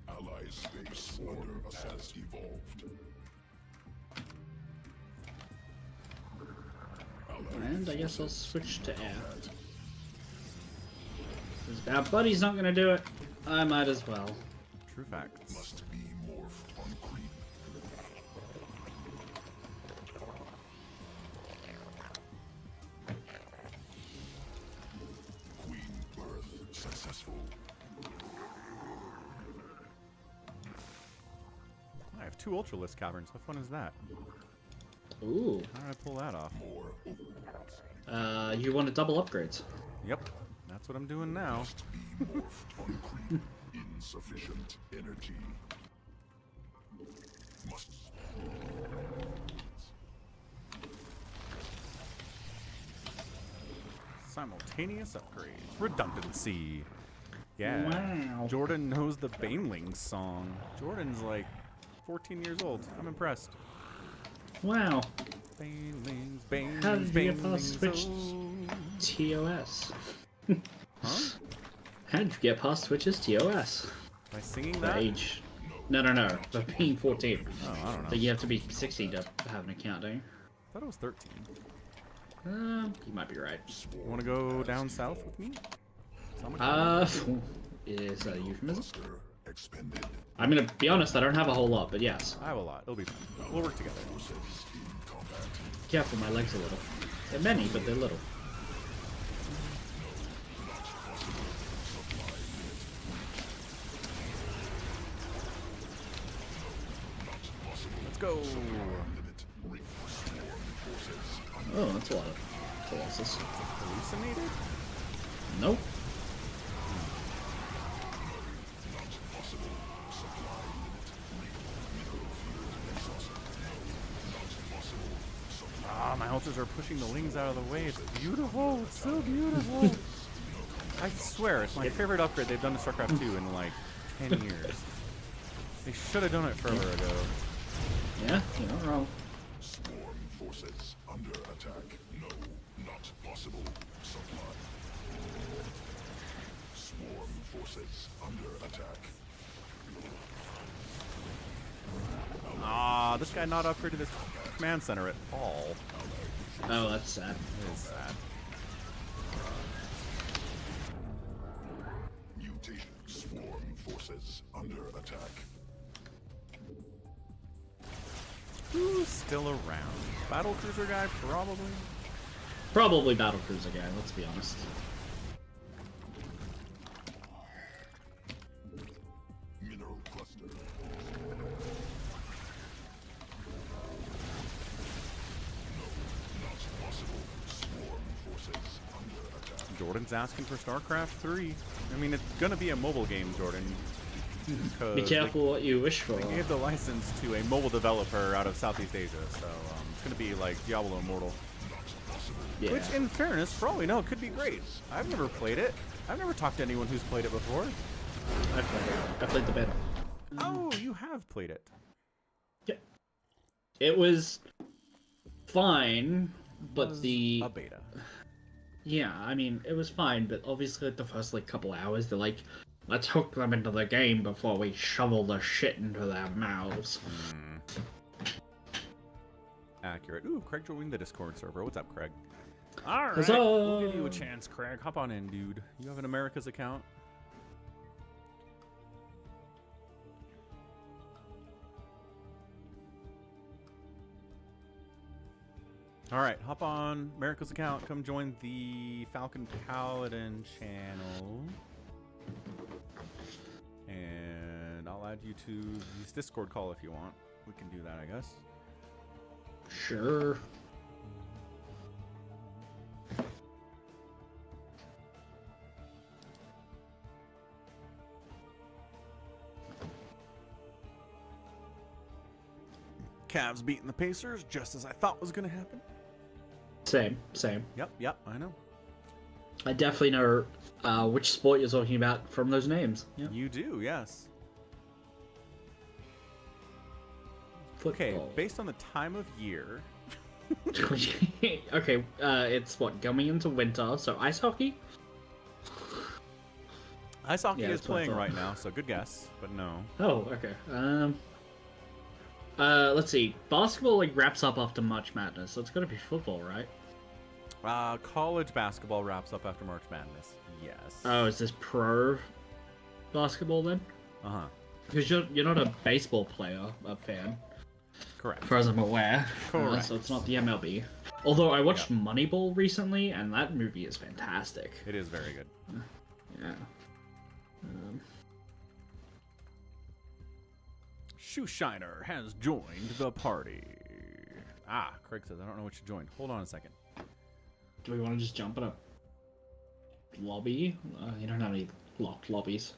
Ally space under assault evolved.
And I guess I'll switch to air. Because our buddy's not gonna do it. I might as well.
True facts.
Must be morphed on creep. Queen bird Successful.
I have 2 Ultralisk caverns. How fun is that?
Ooh.
How did I pull that off?
More
You want to double upgrades?
Yep. That's what I'm doing now.
must be morphed on creep. Insufficient energy. Must.
Simultaneous upgrades. Redundancy. Yeah.
Wow.
Jordan knows the Banelings song. Jordan's like 14 years old. I'm impressed.
Wow.
Banelings, Banelings,
How did you get past
Banelings.
Switch
Oh.
TOS?
Huh?
How did you get past Switch's TOS?
By singing
The
that?
age. No. For being 14.
Oh, I don't know.
But you have to be 60 to have an account, don't you?
I thought it was 13.
You might be right.
You want to go down south with me? Somicron?
Is that a euphemism?
Cluster expended.
I'm gonna be honest, I don't have a whole lot, but yes.
I have a lot. It'll be fun. We'll work together.
Forces in combat.
Careful, my legs are little. They're many, but they're little.
Let's go.
Limit. Swarm forces.
Oh, that's a lot of Colossus.
Hallucinated?
Nope.
Ah, my ultras are pushing the lings out of the way. It's beautiful. It's so beautiful. I swear, it's my favorite upgrade they've done to StarCraft 2 in like 10 years. They should have done it forever ago.
Yeah, you're not wrong.
Swarm forces under attack. No, not possible. Supply. Swarm forces under attack.
Ah, this guy not upgraded his command center at all.
Oh, that's sad.
It is sad.
Mutation. Swarm forces under attack.
Who's still around? Battle cruiser guy, probably.
Probably Battlecruiser guy, let's be honest.
Mineral cluster. Not possible. Swarm forces under attack.
Jordan's asking for StarCraft 3. I mean, it's gonna be a mobile game, Jordan.
Be careful what you wish for.
They gave the license to a mobile developer out of Southeast Asia, so it's gonna be like Diablo Immortal.
Yeah.
Which, in fairness, for all we know, could be great. I've never played it. I've never talked to anyone who's played it before.
I played it. I played the beta.
Oh, you have played it.
Yeah. It was fine, but
Was
the
a beta.
yeah, I mean, it was fine, but obviously like, the first like couple hours, they're like, let's hook them into the game before we shovel the shit into their mouths.
Accurate. Ooh, Craig joined the Discord server. What's up, Craig? All right,
Huzzah!
we'll give you a chance, Craig. Hop on in, dude. You have an America's account? All right, hop on America's account. Come join the Falcon Paladin channel. And I'll add you to this Discord call if you want. We can do that, I guess.
Sure.
Cavs beating the Pacers, just as I thought was going to happen.
Same.
Yep, I know.
I definitely know which sport you're talking about from those names. Yeah.
You do, yes. Okay,
Football.
based on the time of year,
Okay, it's what, coming into winter, so ice hockey?
ice hockey
Yeah,
is
that's what I
playing
thought.
right now, so good guess, but no.
Oh, okay. Let's see. Basketball like wraps up after March Madness, so it's gotta be football, right?
College basketball wraps up after March Madness. Yes.
Oh, is this pro basketball then?
Uh-huh.
Because you're not a baseball player, a fan,
Correct.
as far as I'm aware.
Correct.
So it's not the MLB. Although I watched Moneyball recently, and that movie is fantastic.
It is very good.
Yeah.
Shoeshiner has joined the party. Ah, Craig says, I don't know what you joined. Hold on a second.
Do we want to just jump in a lobby? You don't have any locked lobbies.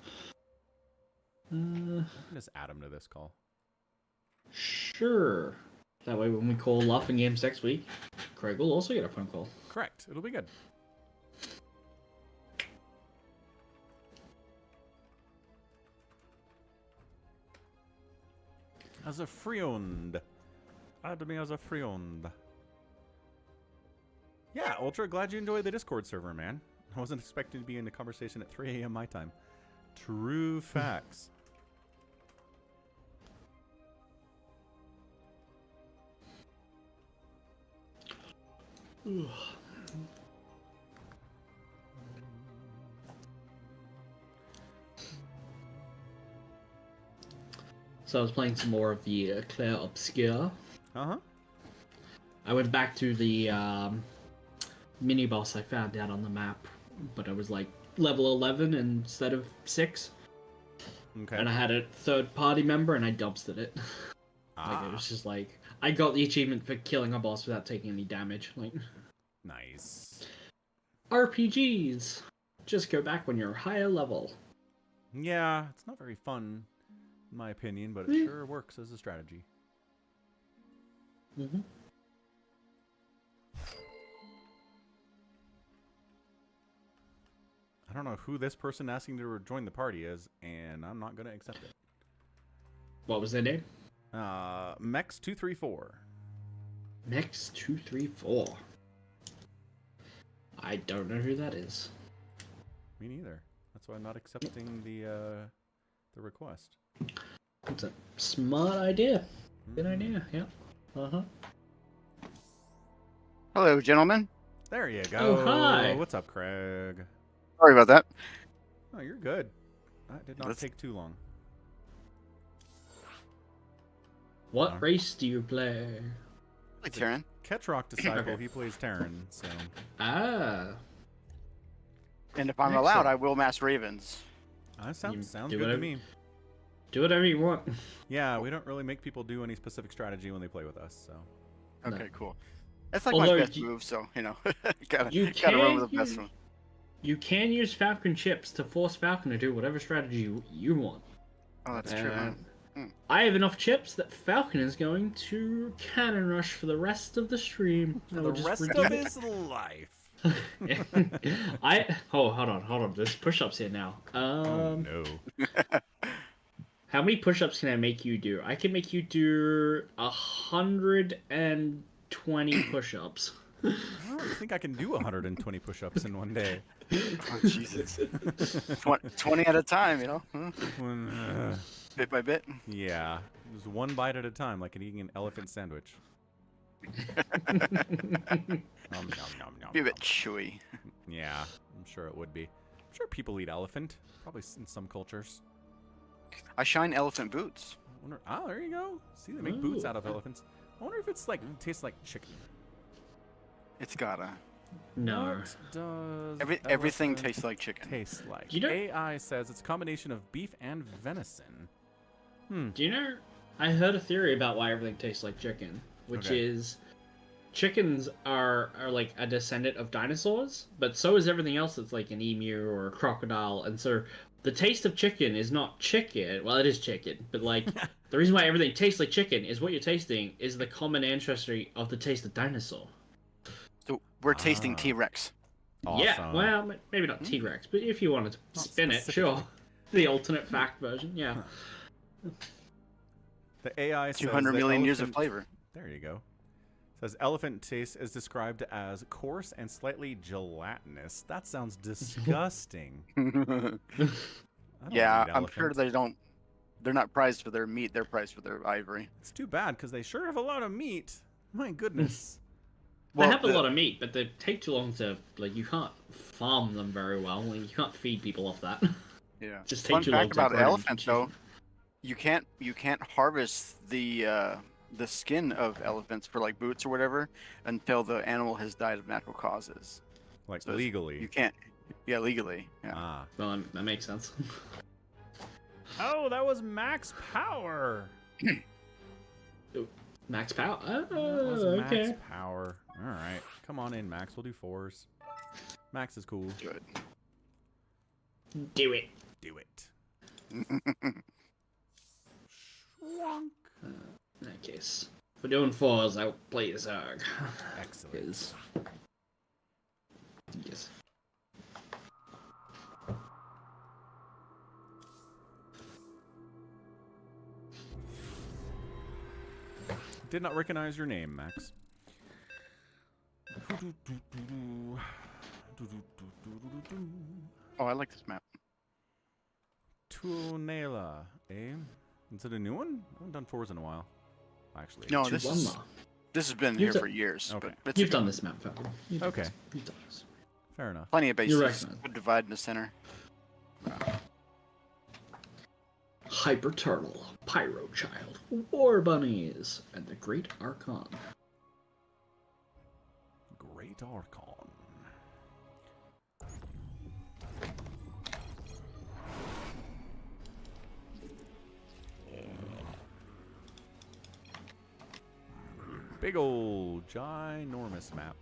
I can just add him to this call.
Sure. That way when we call Laughing Games next week, Craig will also get a phone call.
Correct. It'll be good. As a friend. Add me as a friend. Yeah, Ultra, glad you enjoyed the Discord server, man. I wasn't expecting to be in the conversation at 3 a.m. my time. True facts.
So I was playing some more of the Claire Obscure.
Uh-huh.
I went back to the mini boss I found out on the map, but I was like level 11 instead of 6.
Okay.
And I had a third party member and I dumpstered it. Like, it was just like, I got the achievement for killing a boss without taking any damage. Like,
nice.
RPGs! Just go back when you're higher level.
Yeah, it's not very fun, in my opinion, but it sure works as a strategy.
Mm-hmm.
I don't know who this person asking to join the party is, and I'm not going to accept it.
What was their name?
Mex234.
Mex234. I don't know who that is.
Me neither. That's why I'm not accepting the request.
It's a smart idea. Good idea, yeah. Uh-huh.
Hello, gentlemen.
There you go.
Oh, hi.
What's up, Craig?
Sorry about that.
Oh, you're good. That did not take too long.
What race do you play?
Hey, Taryn.
Ketrock Disciple, he plays Terran, so...
Ah.
And if I'm allowed, I will mass ravens.
Sounds
do
good to me.
Do whatever you want.
Yeah, we don't really make people do any specific strategy when they play with us, so...
Okay, cool. That's like
Although
my best move, so, you know, gotta run with the best one.
You can use Falcon chips to force Falcon to do whatever strategy you want.
Oh, that's true, man.
I have enough chips that Falcon is going to cannon rush for the rest of the stream.
For the rest of his life.
Hold on. There's push-ups here now.
Oh, no.
How many push-ups can I make you do? I can make you do 120 push-ups.
I don't think I can do 120 push-ups in one day.
Oh, Jesus. 20 at a time, you know? Bit by bit.
Yeah. Just one bite at a time, like eating an elephant sandwich.
Be a bit chewy.
Yeah, I'm sure it would be. I'm sure people eat elephant. Probably in some cultures.
I shine elephant boots.
Oh, there you go. See, they make boots out of elephants. I wonder if it's like tastes like chicken.
It's gotta.
No.
What does
Everything tastes like chicken.
Tastes like.
You know-
AI says it's a combination of beef and venison.
Do you know? I heard a theory about why everything tastes like chicken, which is chickens are like a descendant of dinosaurs, but so is everything else that's like an emu or a crocodile, and so the taste of chicken is not chicken. Well, it is chicken, but like the reason why everything tastes like chicken is what you're tasting is the common ancestry of the taste of dinosaur.
So we're tasting T-Rex.
Awesome.
Yeah, well, maybe not T-Rex, but if you wanted to spin it, sure. The alternate fact version, yeah.
The AI says
200
that
million years of
elephant-
flavor.
There you go. Says elephant taste is described as coarse and slightly gelatinous. That sounds disgusting. I don't
Yeah,
eat
I'm sure
elephant.
they're not prized for their meat, they're prized for their ivory.
It's too bad because they sure have a lot of meat. My goodness.
They have a lot of meat, but they take too long to, like, you can't farm them very well. Like, you can't feed people off that.
Yeah.
Just
Fun
take too long
fact
to
about
grow them.
elephant though, you can't harvest the skin of elephants for like boots or whatever until the animal has died of natural causes.
Like
So
legally.
You can't. Yeah, legally. Yeah.
Ah.
Well, that makes sense.
Oh, that was max power.
Max power.
That was
Okay.
max power. All right, come on in, Max. We'll do 4s. Max is cool.
Good.
Do it.
Do it. Schwonk.
In that case, if we're doing 4s, I'll play the Zerg.
Excellent.
'Cause- Yes.
Did not recognize your name, Max.
Oh, I like this map.
Tuonela, eh? Is it a new one? I haven't done 4s in a while. Actually.
No, this
Tuonela.
has been
You've
here
done-
for years.
Okay.
But it's
You've done this map, Falcon. You've done
Okay.
this. You've done this.
Fair enough.
plenty of bases.
recognize.
Would divide in the center.
Hyper Turtle, Pyro Child, War Bunnies, and the Great Archon.
Great Archon. Big old ginormous map.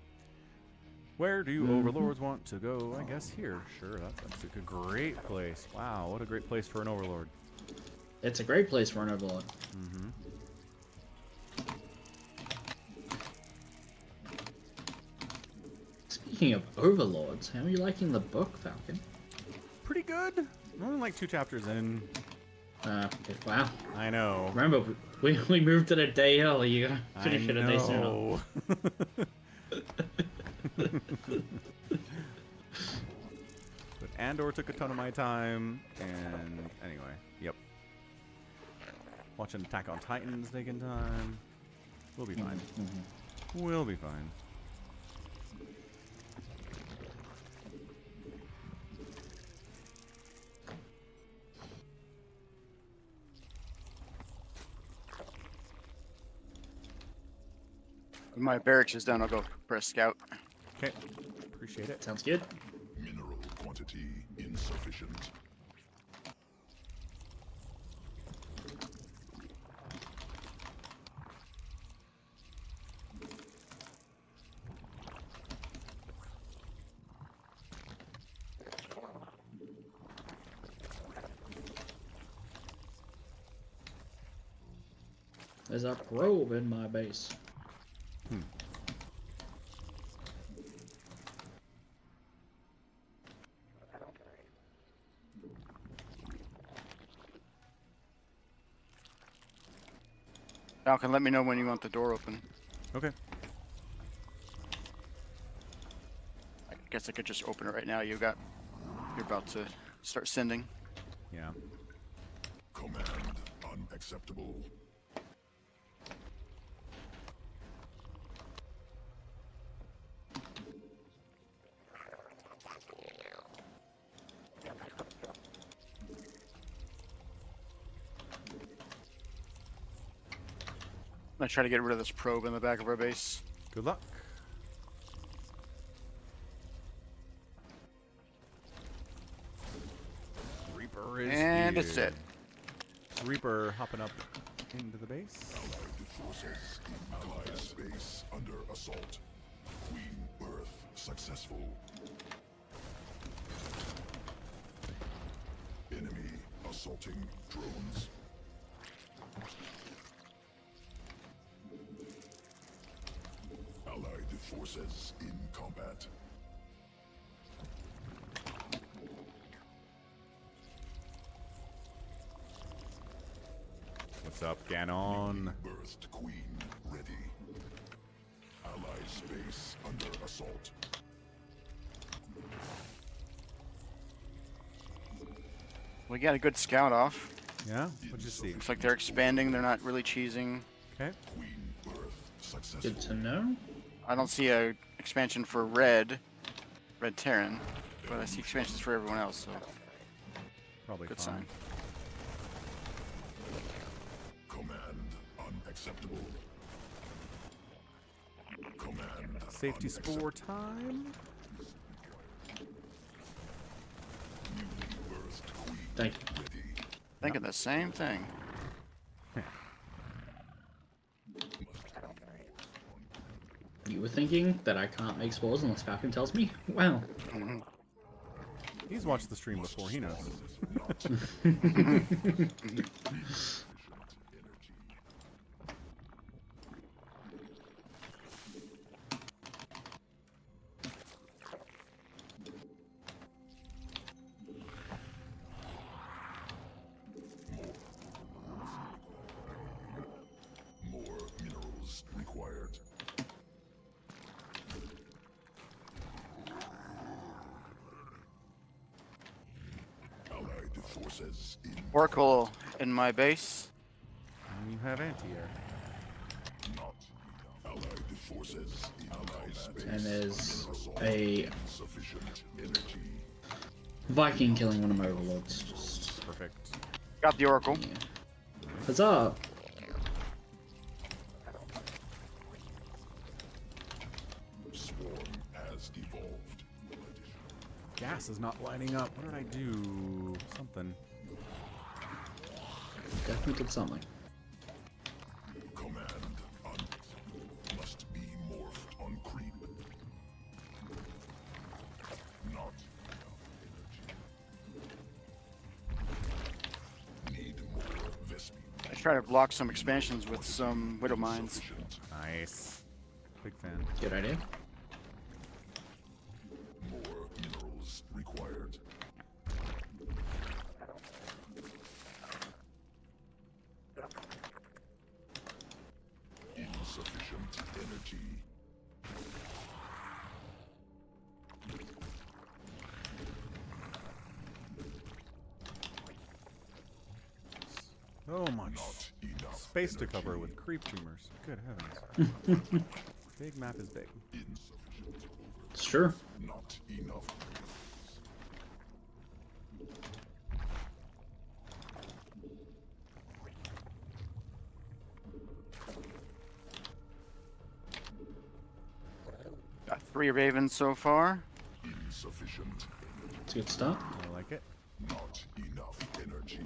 Where do overlords want to go? I guess here. Sure, that's a great place. Wow, what a great place for an overlord.
It's a great place for an overlord.
Mm-hmm.
Speaking of overlords, how are you liking the book, Falcon?
Pretty good. I'm only like 2 chapters in.
Okay, wow.
I know.
Remember, we moved it a day early. You gotta
I
finish it a day sooner.
know. But Andor took a ton of my time, and anyway, yep. Watching Attack on Titan's taking time. We'll be fine. We'll be fine.
When my barracks is done, I'll go for a scout.
Okay, appreciate it.
Sounds good.
Mineral quantity insufficient.
There's a probe in my base.
Falcon, let me know when you want the door open.
Okay.
I guess I could just open it right now. You're about to start sending.
Yeah.
Command unacceptable.
I'm gonna try to get rid of this probe in the back of our base.
Good luck. Reaper is
And
here.
it's dead.
Reaper hopping up into the base.
Allied forces in Allied space under assault. Queen Earth successful. Enemy assaulting drones. Allied forces in combat.
What's up, Ganon?
Birthed Queen ready. Allied space under assault.
We got a good scout off.
Yeah? What'd you see?
Looks like they're expanding. They're not really cheesing.
Okay.
Queen Earth successful.
Good to know.
I don't see a expansion for Red Terran, but I see expansions for everyone else. So
Probably
good
fine.
sign.
Command unacceptable. Command
Safety
unacceptable.
spore time.
Thank you.
Thinking the same thing.
You were thinking that I can't make spores unless Falcon tells me? Wow.
He's watched the stream before. He knows.
More minerals required. Allied forces in
Oracle in my base.
And you have anti-air.
not allied forces in allied space.
And there's a
Insufficient energy.
Viking killing one of my overlords. Just
Perfect.
Got the Oracle.
yeah. Huzzah!
Swarm has evolved.
Gas is not lighting up. What did I do? Something.
Definitely did something.
Command on must be morphed on creep. Not energy. Need more Vespi.
I try to block some expansions with some Widow Mines.
Sufficient.
Nice. Big fan.
Good idea.
More minerals required. Insufficient energy.
So much
Not enough
space to cover
energy.
with creep tumors. Good heavens. Big map is big.
Insufficient.
It's true.
Not enough.
Got 3 Ravens so far.
Insufficient.
It's a good start.
I like it.
Not enough energy.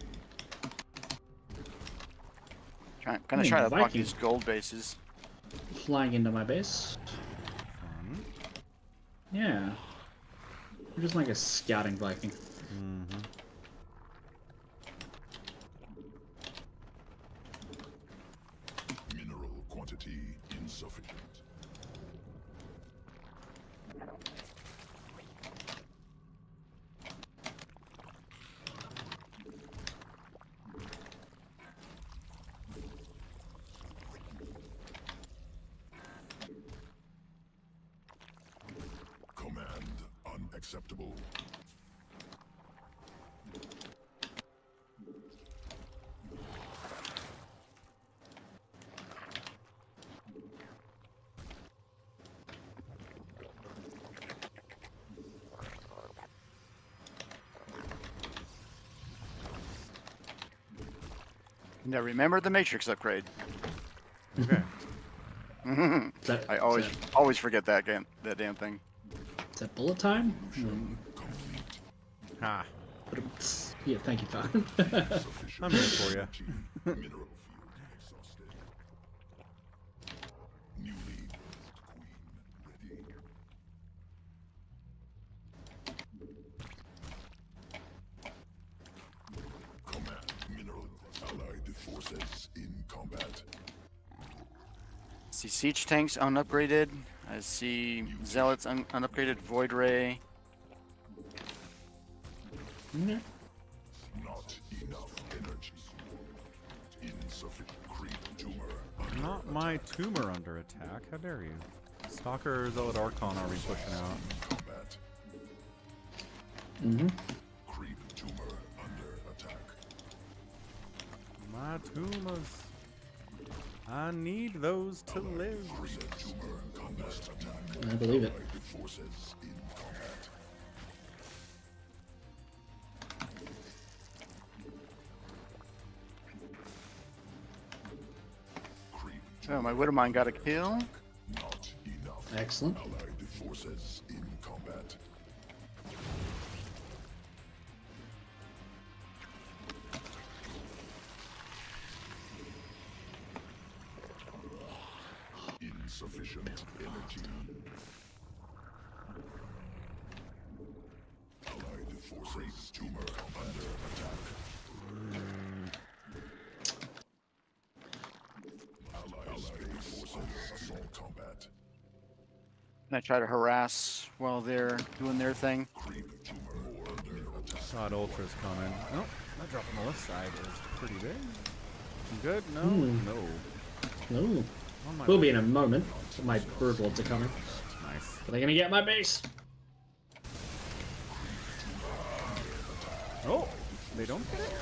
Gonna try to block
Viking.
these gold bases.
Flying into my base.
Fun.
Yeah. I'm just like a scouting Viking.
Mm-hmm.
Mineral quantity insufficient. Command unacceptable.
Now remember the Matrix upgrade.
Okay.
Is that,
I
is
always forget that damn thing.
that bullet time?
Ha.
Yeah, thank you, Falcon.
I'm here for you.
Mineral field exhausted. Newly queen ready. Command mineral allied forces in combat.
See siege tanks unupgraded. I see zealots unupgraded. Void ray.
Okay.
Not enough energy. Insufficient creep tumor.
Not my tumor under attack. How dare you? Stalker, Zealot, Archon are we pushing out?
Combat.
Mm-hmm.
Creep tumor under attack.
My tumors. I need those to live.
Creep tumor combat attack.
I believe it.
Allied forces in combat. Creep
Oh, my Widow Mine got a kill.
not enough.
Excellent.
Allied forces in combat. insufficient energy. Allied forces tumor under attack. Allied forces assault combat.
And I try to harass while they're doing their thing.
Creep tumor under attack.
God, Ultra's coming. Oh, that drop on the left side is pretty big. Good? No? No.
No.
On my
We'll
way.
be in a moment. My broodlords are coming.
Nice.
Are they gonna get my base?
Oh! They don't get it?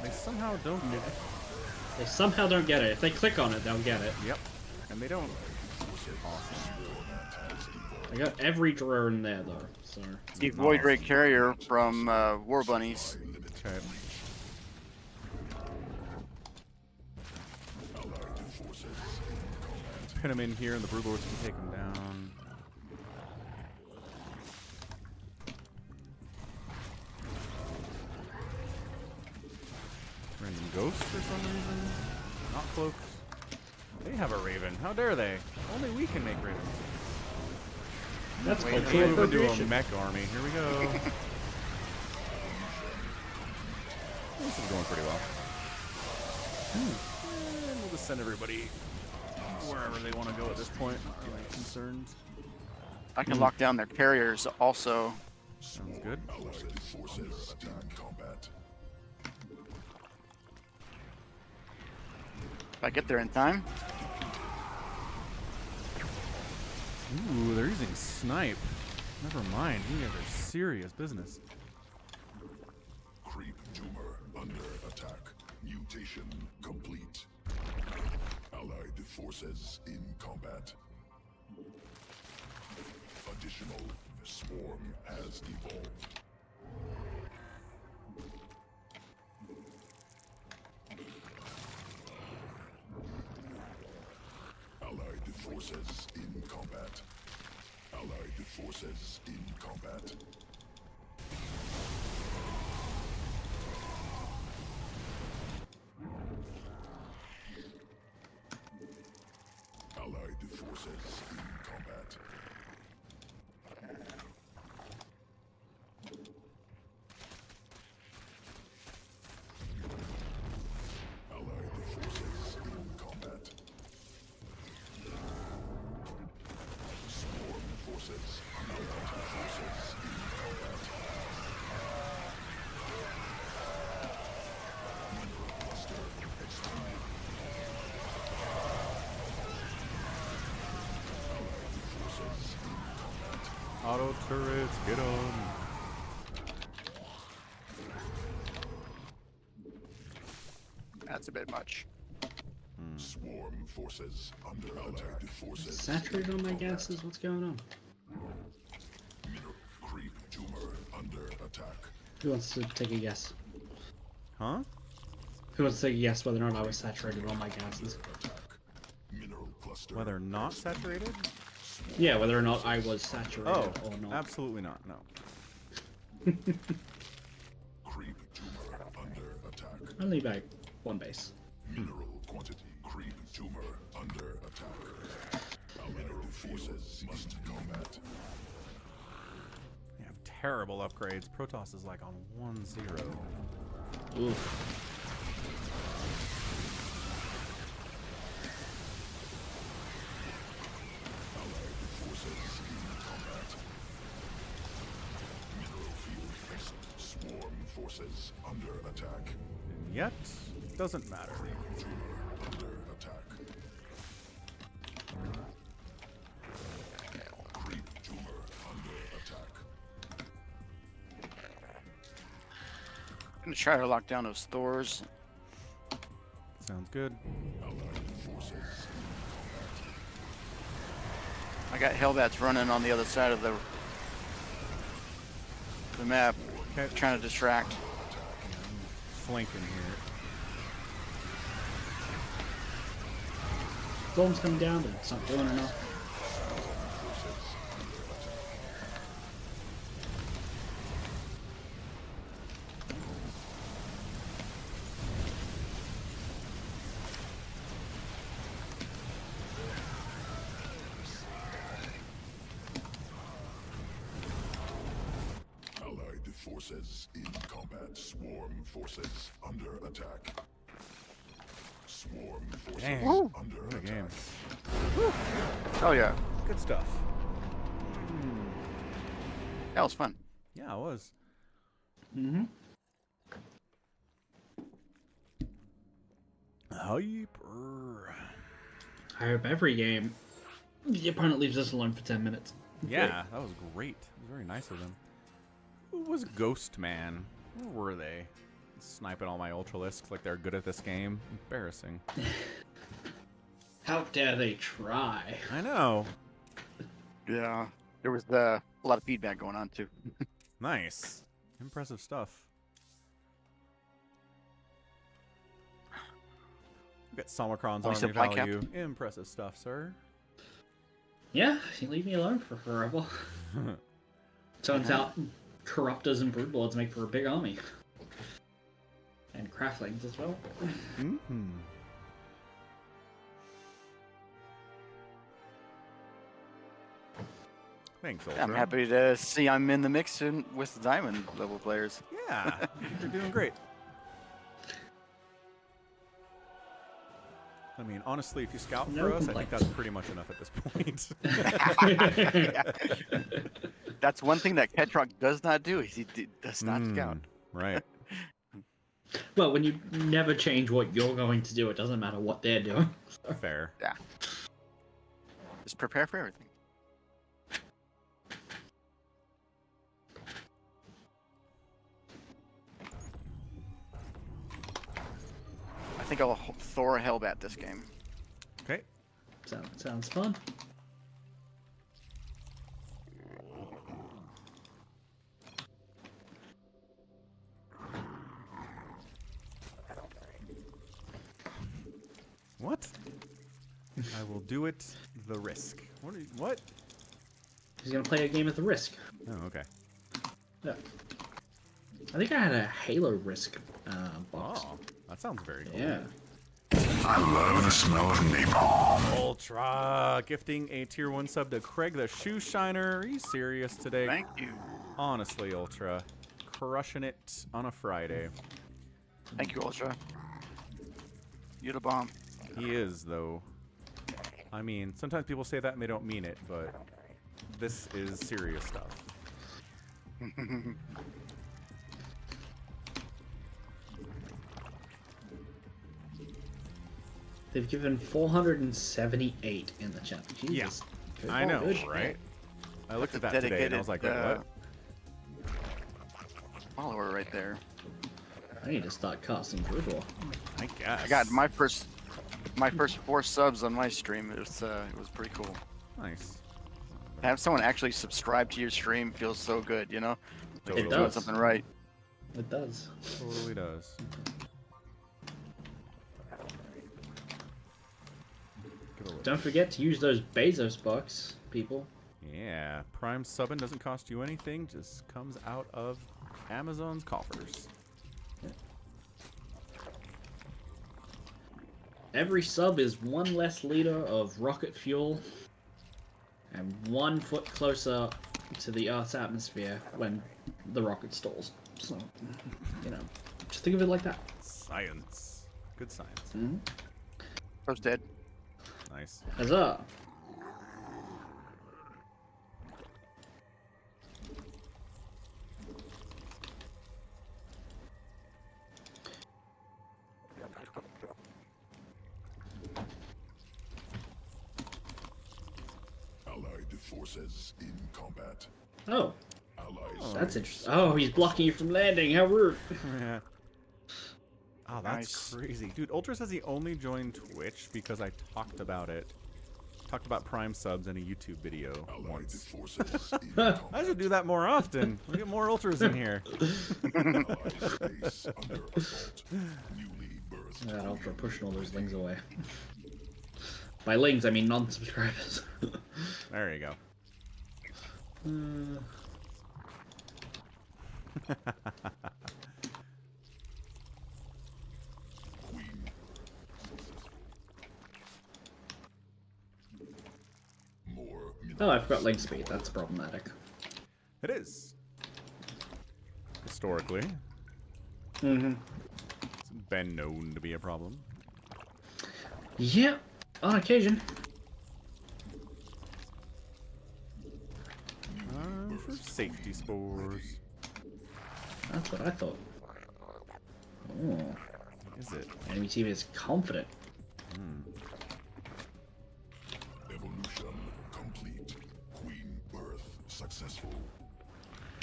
They somehow don't get it.
They somehow don't get it. If they click on it, they'll get it.
Yep. And they don't. Awesome.
I got every drawer in there though, so.
The Void Ray Carrier from War Bunnies.
Okay. Pin him in here and the Broodlords can take him down. Random ghost for some reason. Not cloaks. They have a raven. How dare they? Only we can make ravens.
That's
Wait,
cultural
move into a
appropriation.
mech army. Here we go. This is going pretty well. And we'll just send everybody wherever they want to go at this point. Not really concerned.
I can lock down their carriers also.
Sounds good.
Allied forces in combat.
If I get there in time.
Ooh, they're using snipe. Never mind. We have a serious business.
Creep tumor under attack. Mutation complete. Allied forces in combat. Additional swarm has evolved. Allied forces in combat. Allied forces in combat. Allied forces in combat. Allied forces in combat. Swarm forces. Allied forces in combat. Mineral cluster extended. Allied forces in combat.
Auto turrets, get on.
That's a bit much.
Swarm forces under attack. Forces.
Saturated on my gases? What's going on?
Mineral creep tumor under attack.
Who wants to take a guess?
Huh?
Who wants to take a guess whether or not I was saturated on my gases?
Attack. Mineral cluster.
Whether not saturated?
Yeah, whether or not I was saturated
Oh,
or not.
absolutely not. No.
Creep tumor under attack.
Only by one base.
Mineral quantity. Creep tumor under attack. Mineral forces must combat.
They have terrible upgrades. Protoss is like on 1-0.
Oof.
Allied forces in combat. Mineral field fixed. Swarm forces under attack.
And yet, doesn't matter.
Tumor under attack. Creep tumor under attack.
I'm gonna try to lock down those Thors.
Sounds good.
Allied forces.
I got Hellbats running on the other side of the map,
Okay.
trying to distract.
Flanking here.
Storm's coming down, but it's not doing enough.
forces in combat. Swarm forces under attack. Swarm forces
Dang.
under
What a
attack.
game.
Oh yeah,
Good stuff.
that was fun.
Yeah, it was.
Mm-hmm.
Hyper.
I hope every game the opponent leaves us alone for 10 minutes.
Yeah, that was great. It was very nice of them. Who was Ghost Man? Where were they? Sniping all my Ultralisks like they're good at this game. Embarrassing.
How dare they try?
I know.
Yeah, there was a lot of feedback going on too.
Nice. Impressive stuff. We got Somicron's
Oh, you said
army
blind cap?
value. Impressive stuff, sir.
Yeah, you leave me alone for forever. Turns out corruptors and broodlords make for a big army. And craftlings as well.
Mm-hmm. Thanks, Ultra.
I'm happy to see I'm in the mix with diamond level players.
Yeah, you're doing great. I mean, honestly, if you scout
No
for us, I think
complaints.
that's pretty much enough at this point.
That's one thing that Ketrock does not do. He does not scout.
Right.
Well, when you never change what you're going to do, it doesn't matter what they're doing.
Fair.
Yeah. Just prepare for everything. I think I'll Thor a Hellbat this game.
Okay.
Sounds fun.
What? I will do it. The risk. What?
He's gonna play a game at the Risk.
Oh, okay.
Yeah. I think I had a Halo Risk box.
Oh, that sounds very cool.
Yeah.
I love the smell of napalm.
Ultra gifting a tier 1 sub to Craig the Shoe Shiner. Are you serious today?
Thank you.
Honestly, Ultra. Crushing it on a Friday.
Thank you, Ultra. You're the bomb.
He is, though. I mean, sometimes people say that and they don't mean it, but this is serious stuff.
They've given 478 in the chat. Jesus.
Yeah.
Good
I know,
good.
right? I looked at
That's
that
a
today and I was like, wait,
dedicated,
what?
Follower right there.
I need to start casting Broodlord.
I guess.
I got my first 4 subs on my stream. It was pretty cool.
Nice.
To have someone actually subscribe to your stream feels so good, you know? Like
It
you're doing
does.
something right.
It does.
Totally does. Give a look.
Don't forget to use those Bezos bucks, people.
Yeah, Prime subbing doesn't cost you anything, just comes out of Amazon's coffers.
Every sub is 1 less liter of rocket fuel and 1 foot closer to the Earth's atmosphere when the rocket stalls. So, you know, just think of it like that.
Science. Good science.
Mm-hmm.
Bro's dead.
Nice.
Huzzah!
Allied forces in combat.
Oh,
Allies.
that's interesting. Oh, he's blocking you from landing. How rude.
Yeah. Oh, that's
Nice.
crazy. Dude, Ultra says he only joined Twitch because I talked about it. Talked about Prime subs in a YouTube video
Allied
once.
forces in combat.
I should do that more often. We get more Ultras in here.
Allied base under assault. Newly birthed.
That Ultra pushing all those lings away. By lings, I mean non-subscribers.
There you go.
Queen. More
Oh, I forgot link speed. That's problematic.
It is. This historically.
Mm-hmm.
It's been known to be a problem.
Yeah, on occasion.
For safety spores.
That's what I thought. Oh,
What is it?
enemy team is confident.
Evolution complete. Queen birth successful.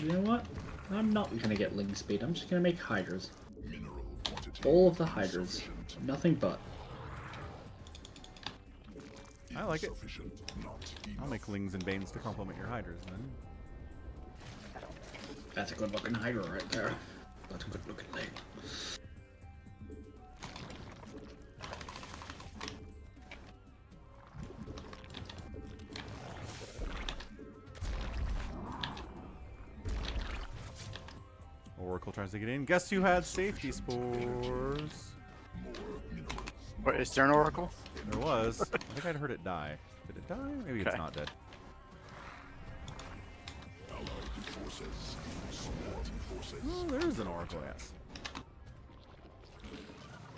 You know what? I'm not gonna get ling speed. I'm just gonna make hydras.
Mineral quantity
All of the hydras.
insufficient.
Nothing but.
I like it.
Insufficient, not
I'll
enough.
make lings and banes to complement your hydras then.
That's a good looking hydra right there. That's a good looking thing.
Oracle tries to get in. Guess who had safety spores?
What, is there an oracle?
There was. I think I'd heard it die. Did it die? Maybe it's
Okay.
not dead.
Allied forces. Swarm forces.
Oh, there is an oracle, yes.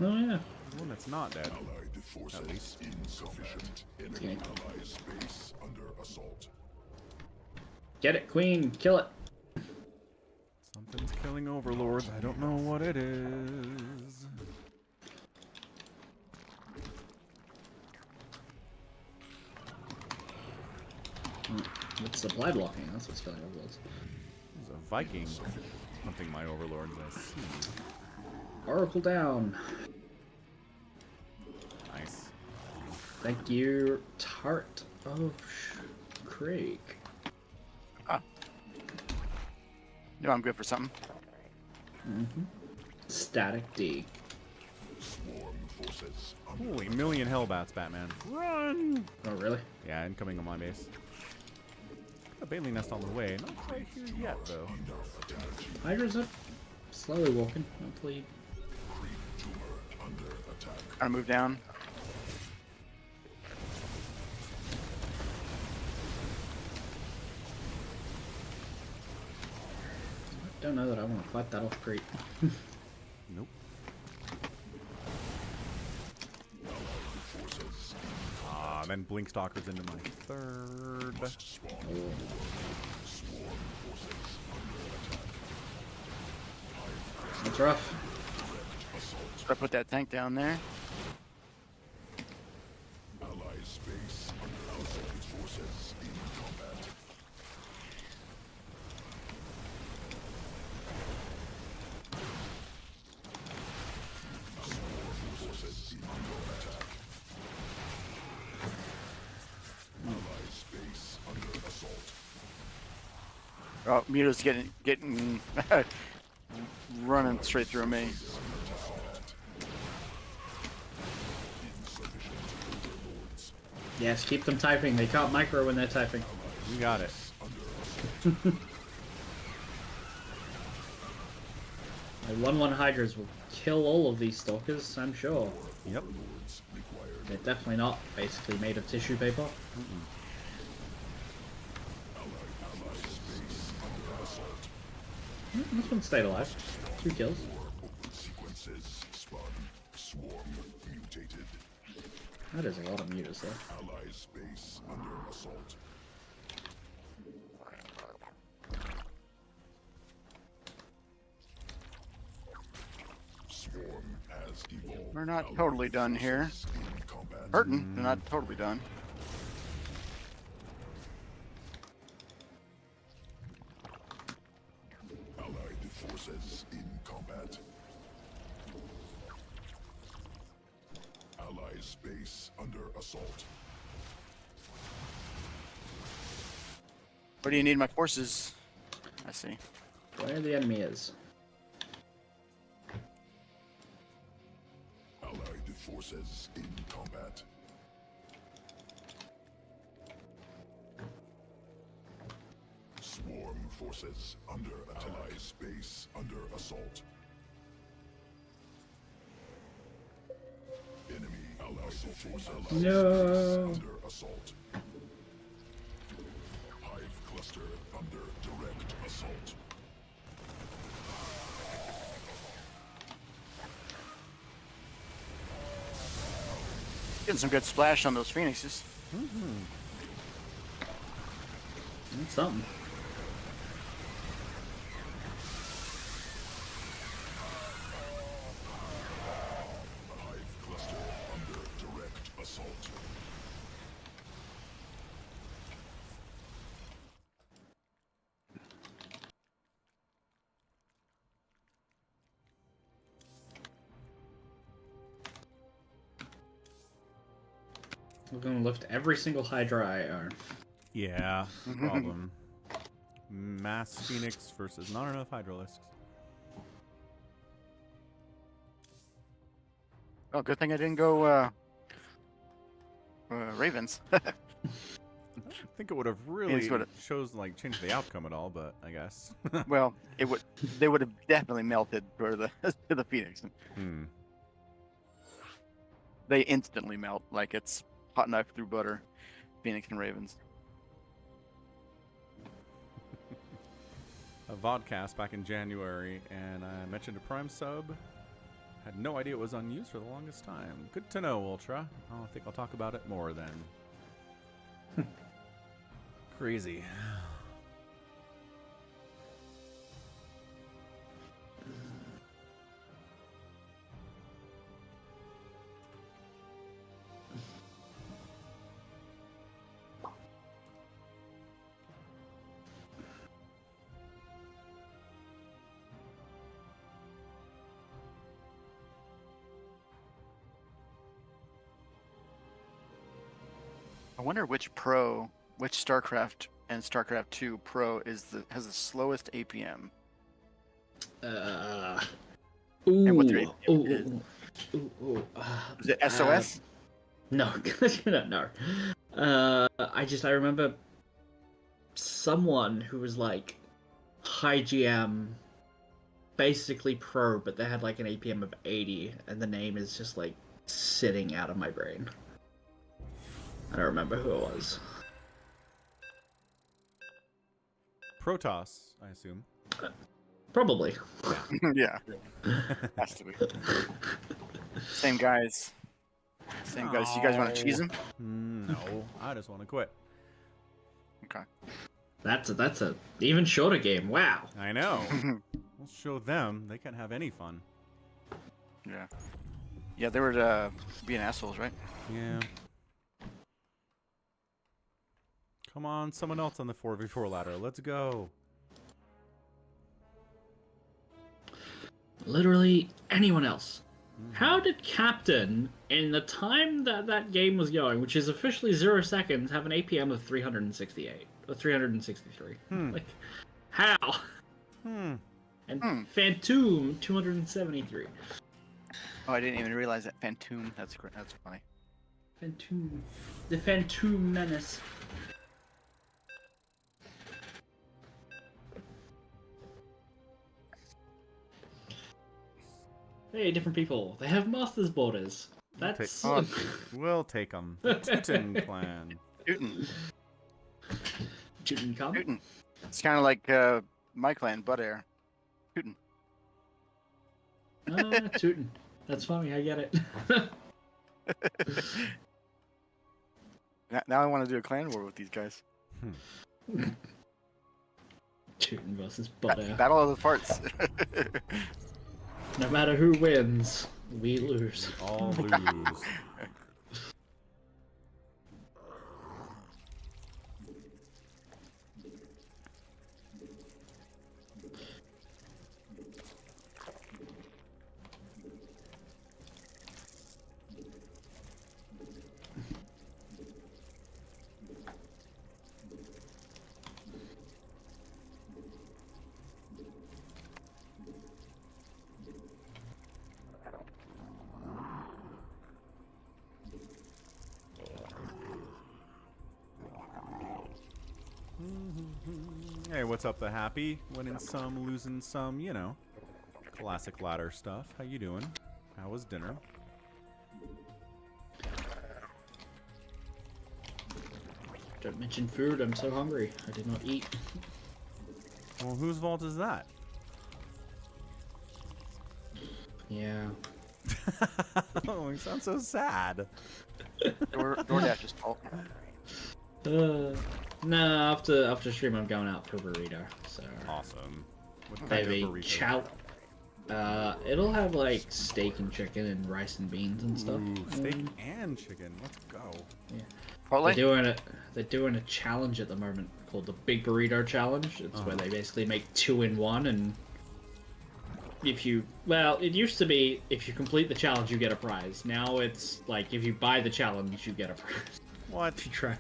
Oh yeah.
One that's not dead.
Allied forces
least.
insufficient. Enemy ally space under assault.
Get it, queen. Kill it.
Something's killing overlords. I don't know what it is.
It's supply blocking. That's what's killing overlords.
There's a Viking hunting my overlords, I see.
Oracle down.
Nice.
Thank you, Tart of Craig.
No, I'm good for something.
Static D.
Swarm forces under
Holy million hellbats, Batman. Run!
Oh really?
Yeah, incoming on my base. A Bailey nest on the way. Not quite here yet, though.
Hydra's up. Slowly walking. Hopefully.
tumor under attack.
Gotta move down.
Don't know that I want to fight that off creep.
Nope.
Forces
Ah, then Blink Stalker's into my third.
spawn.
Oh.
Swarm forces under attack.
That's rough.
Should I put that tank down there?
Allied space under allied forces in combat. Swarm forces under attack. Allied space under assault.
Oh, Muta's getting running straight through me.
Yes, keep them typing. They can't micro when they're typing.
You got it.
The 1-1 Hydras will kill all of these stalkers, I'm sure.
Yep.
They're definitely not basically made of tissue paper. This one stayed alive. 2 kills.
Sequences spun. Swarm mutated.
That is a lot of mutas there.
Allied space under assault. Swarm has evolved.
We're not
Allied
totally done here.
forces in combat.
Hurting, they're not totally done.
Allied forces in combat. Allied space under assault.
Where do you need my forces? I see.
Where the enemy is.
Allied forces in combat. Swarm forces under attack. Allied space under assault. Enemy allied forces
No.
under assault. Hive cluster under direct assault.
Getting some good splash on those phoenixes.
That's something.
Hive cluster under direct assault.
We're gonna lift every single Hydra I own.
Yeah, problem. Mass Phoenix versus not enough Hydralisks.
Oh, good thing I didn't go Ravens.
I think it would have really
would've-
changed the outcome at all, but I guess.
Well, they would have definitely melted for the to the Phoenix.
Hmm.
They instantly melt like it's hot knife through butter. Phoenix and Ravens.
A vodcast back in January, and I mentioned a Prime sub. Had no idea it was unused for the longest time. Good to know, Ultra. I think I'll talk about it more then. Crazy.
I wonder which StarCraft and StarCraft 2 Pro has the slowest APM.
Ooh,
what their APM
ooh, ooh.
Is it SOS?
No, no. I remember someone who was like high GM, basically pro, but they had like an APM of 80, and the name is just like sitting out of my brain. I don't remember who it was.
Protoss, I assume.
Probably.
Yeah. Has to be. Same guys. Same guys. You guys want to cheese them?
No, I just want to quit.
Okay.
That's a even shorter game. Wow.
I know. We'll show them. They can't have any fun.
Yeah. Yeah, they were being assholes, right?
Yeah. Come on, someone else on the 4v4 ladder. Let's go.
Literally anyone else. How did Captain, in the time that game was going, which is officially 0 seconds, have an APM of 368 or 363? Like, how? And Phantom 273.
Oh, I didn't even realize that Phantom. That's great. That's funny.
Phantom, the Phantom Menace. Hey, different people. They have masters borders. That's
We'll take them. The Teuton clan.
Teuton.
Teuton come.
Teuton. It's kind of like my clan, Bud Air. Teuton.
Teuton. That's funny. I get it.
Now I want to do a clan war with these guys.
Teuton versus Bud Air.
Battle of the Farts.
No matter who wins, we lose.
All lose. Hey, what's up, the happy? Winning some, losing some, you know. Classic ladder stuff. How you doing? How was dinner?
Don't mention food, I'm so hungry. I did not eat.
Well, whose fault is that?
Yeah.
Oh, you sound so sad.
DoorDash's fault.
No, after stream I'm going out for burrito. So
Awesome. What kind
maybe
of burrito?
it'll have like steak and chicken and rice and beans and stuff.
Ooh, steak and chicken. Let's go.
Yeah.
Probably.
They're doing a challenge at the moment called the Big Burrito Challenge. It's where they basically make 2 in 1, and it used to be if you complete the challenge you get a prize. Now it's like if you buy the challenge you get a prize.
What?
If you try.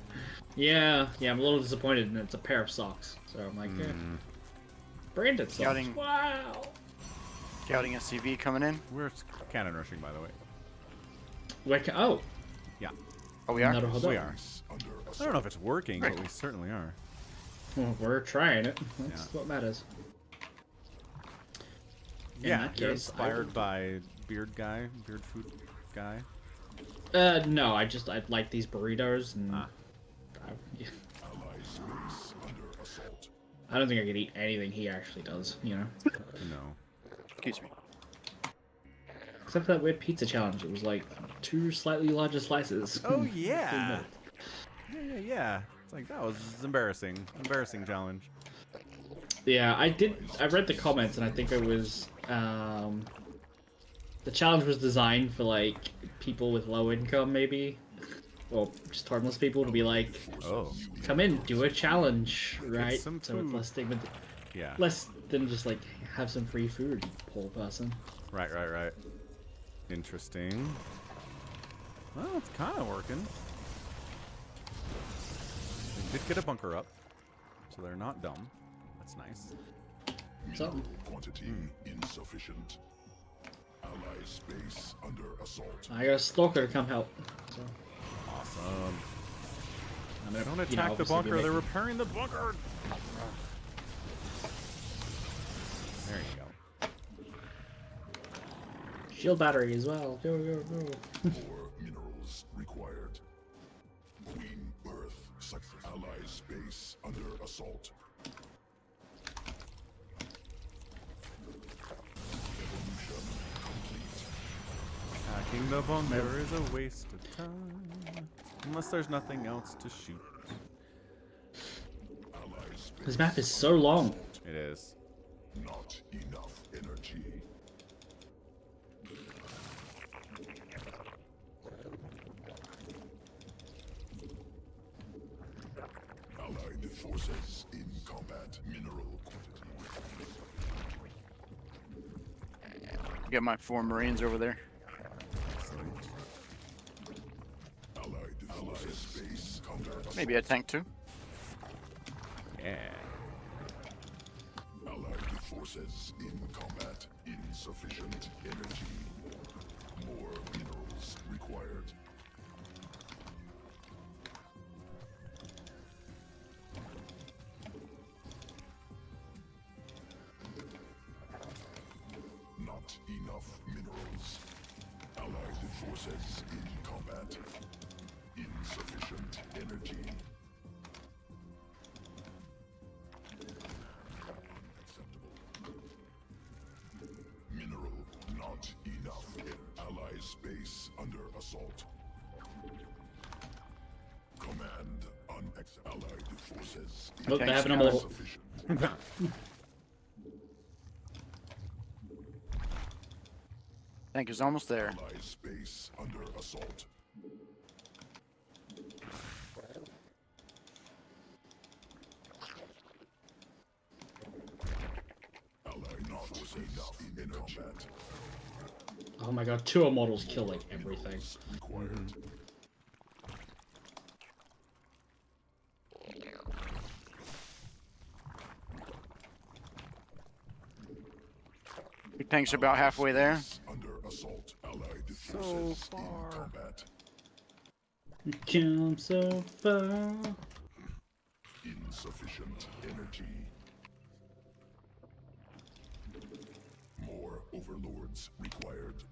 Yeah, I'm a little disappointed, and it's a pair of socks. So I'm like, branded socks.
Scouting.
Wow.
Scouting SCV coming in.
We're cannon rushing, by the way.
Oh,
Yeah,
Oh, we are.
we are. I don't know if it's working, but we certainly are.
Well, we're trying it. That's what matters. In
Yeah,
that
you're
case,
inspired by beard food guy.
No, I like these burritos, and I don't think I could eat anything he actually does, you know?
No.
Excuse me.
Except for that weird pizza challenge. It was like 2 slightly larger slices.
Oh yeah. Yeah. It's like that was embarrassing. Embarrassing challenge.
Yeah, I read the comments, and I think it was, the challenge was designed for, like, people with low income, maybe? Or just homeless people to be like,
Oh.
come in, do a challenge, right?
some
So it's
food.
less stigma.
Yeah.
Less than just, like, have some free food, poor person.
Right. Interesting. Well, it's kind of working. They did get a bunker up, so they're not dumb. That's nice.
Something.
Quantity insufficient. Ally space under assault.
I got a stalker to come help. So,
Awesome.
I'm
They
gonna,
don't
you know,
attack the
obviously be
bunker, they're
making-
repairing the bunker! There you go.
Shield battery as well. Go.
More minerals required. Queen Earth such ally space under assault. Evolution complete.
Attacking the bunker is a waste of time. Unless there's nothing else to shoot.
Ally space
This map is so long.
It is.
not enough energy. Allied forces in combat. Mineral quantity.
Get my 4 Marines over there.
Allied space combat.
Maybe a tank too.
Yeah.
Allied forces in combat. Insufficient energy. More minerals required. Not enough minerals. Allied forces in combat. Insufficient energy. Acceptable. Mineral not enough. Ally space under assault. Command unacceptable. Allied forces
Look, they
Thanks,
have an
guys.
immortal.
insufficient.
Tank is almost there.
Ally space under assault. Allied forces in combat.
Oh my god, 2 immortals kill like everything.
Required.
Your tanks are about halfway there.
Under assault. Allied forces in combat.
Come so far.
Insufficient energy. More overlords required.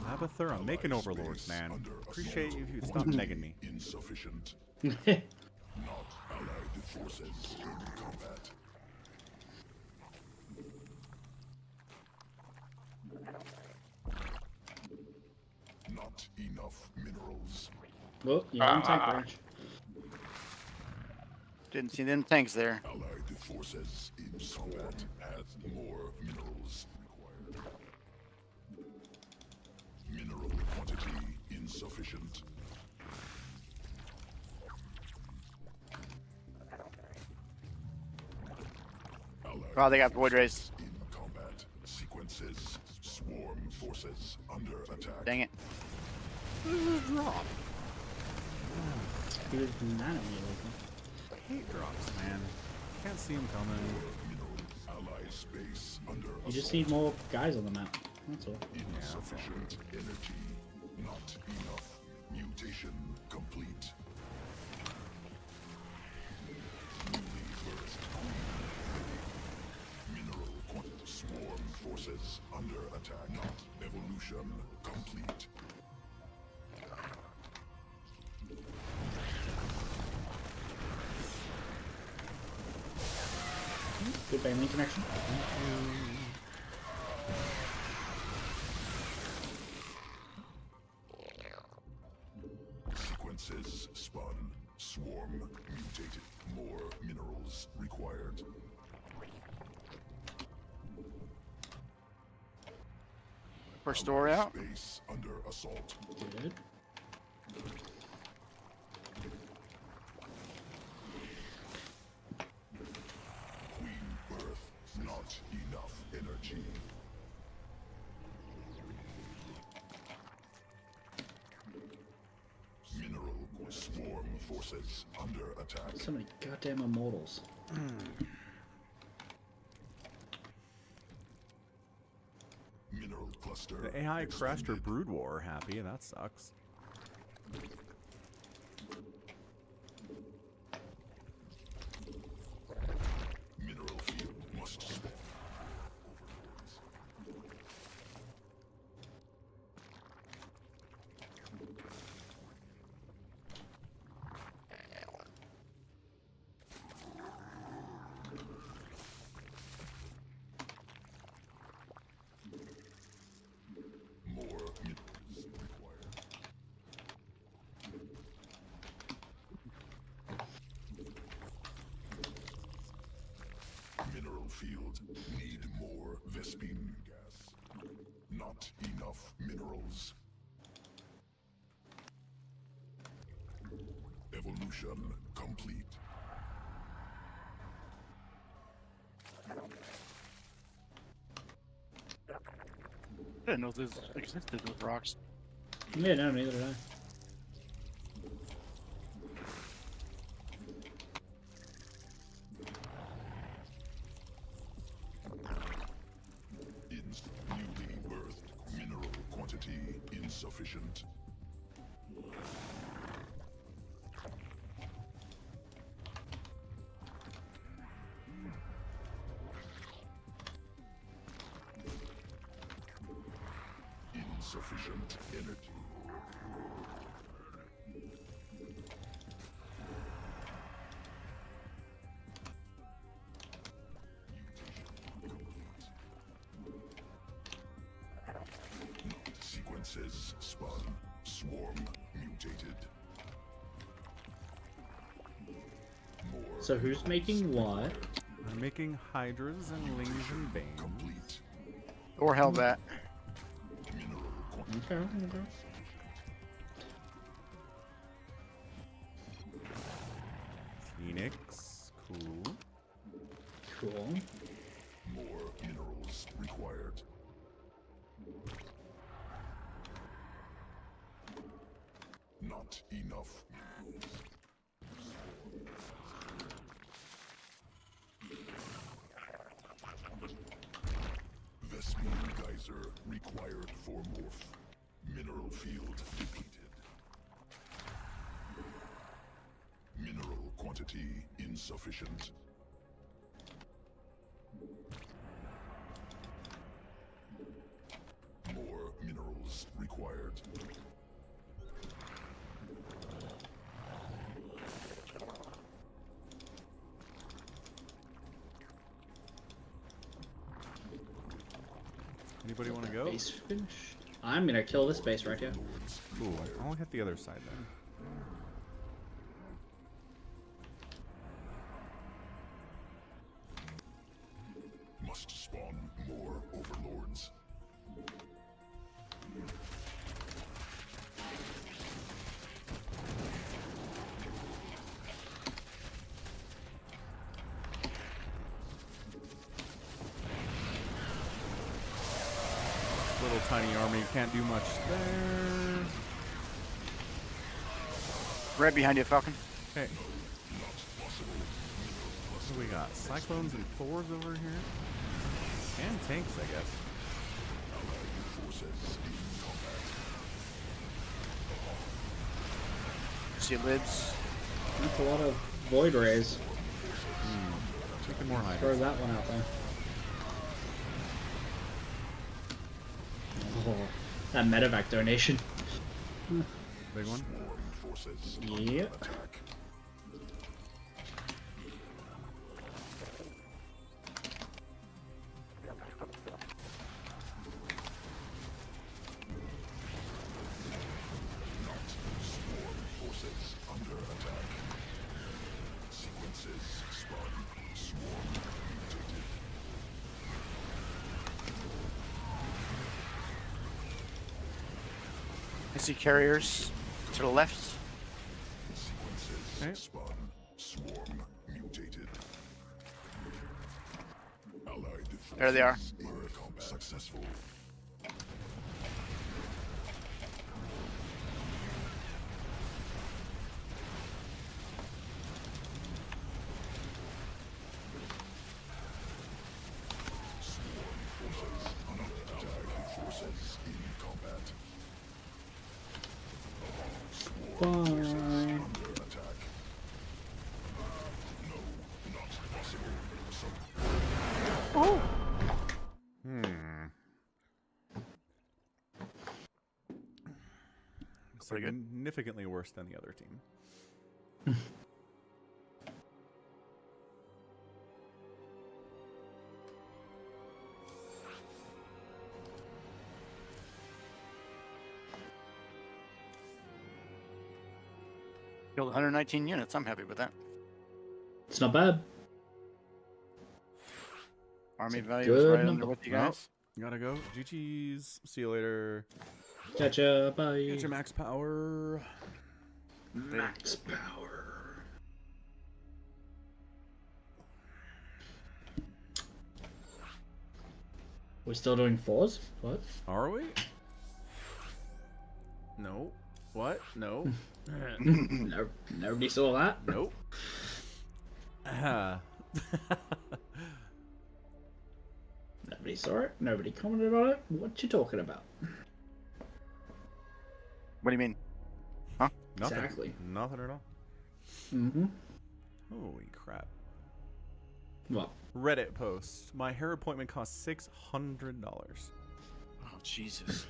Abathur, I'm making overlords, man.
Under
Appreciate
assault.
you if you'd stop negging me.
Insufficient. Not allied forces in combat. Not enough minerals.
Oh, you're in tank range.
Didn't see them tanks there.
Allied forces in combat have more minerals required. Mineral quantity insufficient. Allied
Oh, they got void rays.
in combat sequences. Swarm forces under attack.
Dang it.
Drop.
He was banana meal.
Hate drops, man. Can't see them coming.
Allied space under
You just
assault.
need more guys on the map. That's all.
Insufficient energy. Not enough. Mutation complete. Newly birthed queen. Mineral quantity. Swarm forces under attack. Not evolution complete.
Good family connection.
Sequences spun. Swarm mutated. More minerals required.
First door out.
Space under assault.
Good.
Queen birth. Not enough energy. Mineral swarm forces under attack.
So many goddamn immortals.
Mineral cluster.
The AI crashed her
extended.
brood war happy, and that sucks.
Mineral field must spawn. More minerals required. Mineral field need more Vespine gas. Not enough minerals. Evolution complete.
I didn't know those existed, those rocks.
Yeah, no, neither did I.
In newly birthed mineral quantity insufficient. Insufficient energy. Sequences spun. Swarm mutated. More
So who's making what?
I'm making hydras and lings and banes.
complete.
Or Hellbat.
Mineral quantity.
Okay, okay.
Phoenix, cool.
Cool.
More minerals required. Not enough. Vespine geyser required for morph. Mineral field depleted. Mineral quantity insufficient. More minerals required.
Anybody want to go?
Base finish? I'm gonna kill this base right here.
Ooh, I'll hit the other side then.
Must spawn more overlords.
Little tiny army, can't do much there.
Right behind you, Falcon.
Okay. What do we got? Cyclones and Thors over here? And tanks, I guess.
See lids.
That's a lot of void rays.
Taking more high.
Throw that one out there. Oh, that medevac donation.
Big one.
Yep.
I see carriers to the left.
Okay.
Spawn, swarm, mutated. Allied
There they are.
forces in combat. Successful. Allied forces in combat.
Bye.
Attack. No, not possible.
Pretty good.
Significantly worse than the other team.
Killed 119 units. I'm happy with that.
It's not bad.
Army
It's a
value is
good
right under
number.
with you
Well,
guys.
gotta go. GG's. See you later.
Gotcha. Bye.
Get your max power.
Max power. We're still doing fours? What?
Are we? No. What? No.
No, nobody saw that.
Nope.
Nobody saw it. Nobody commented on it. What you talking about?
What do you mean?
Nothing.
Exactly.
Nothing at all.
Mm-hmm.
Holy crap.
What?
Reddit post. My hair appointment cost $600.
Oh Jesus.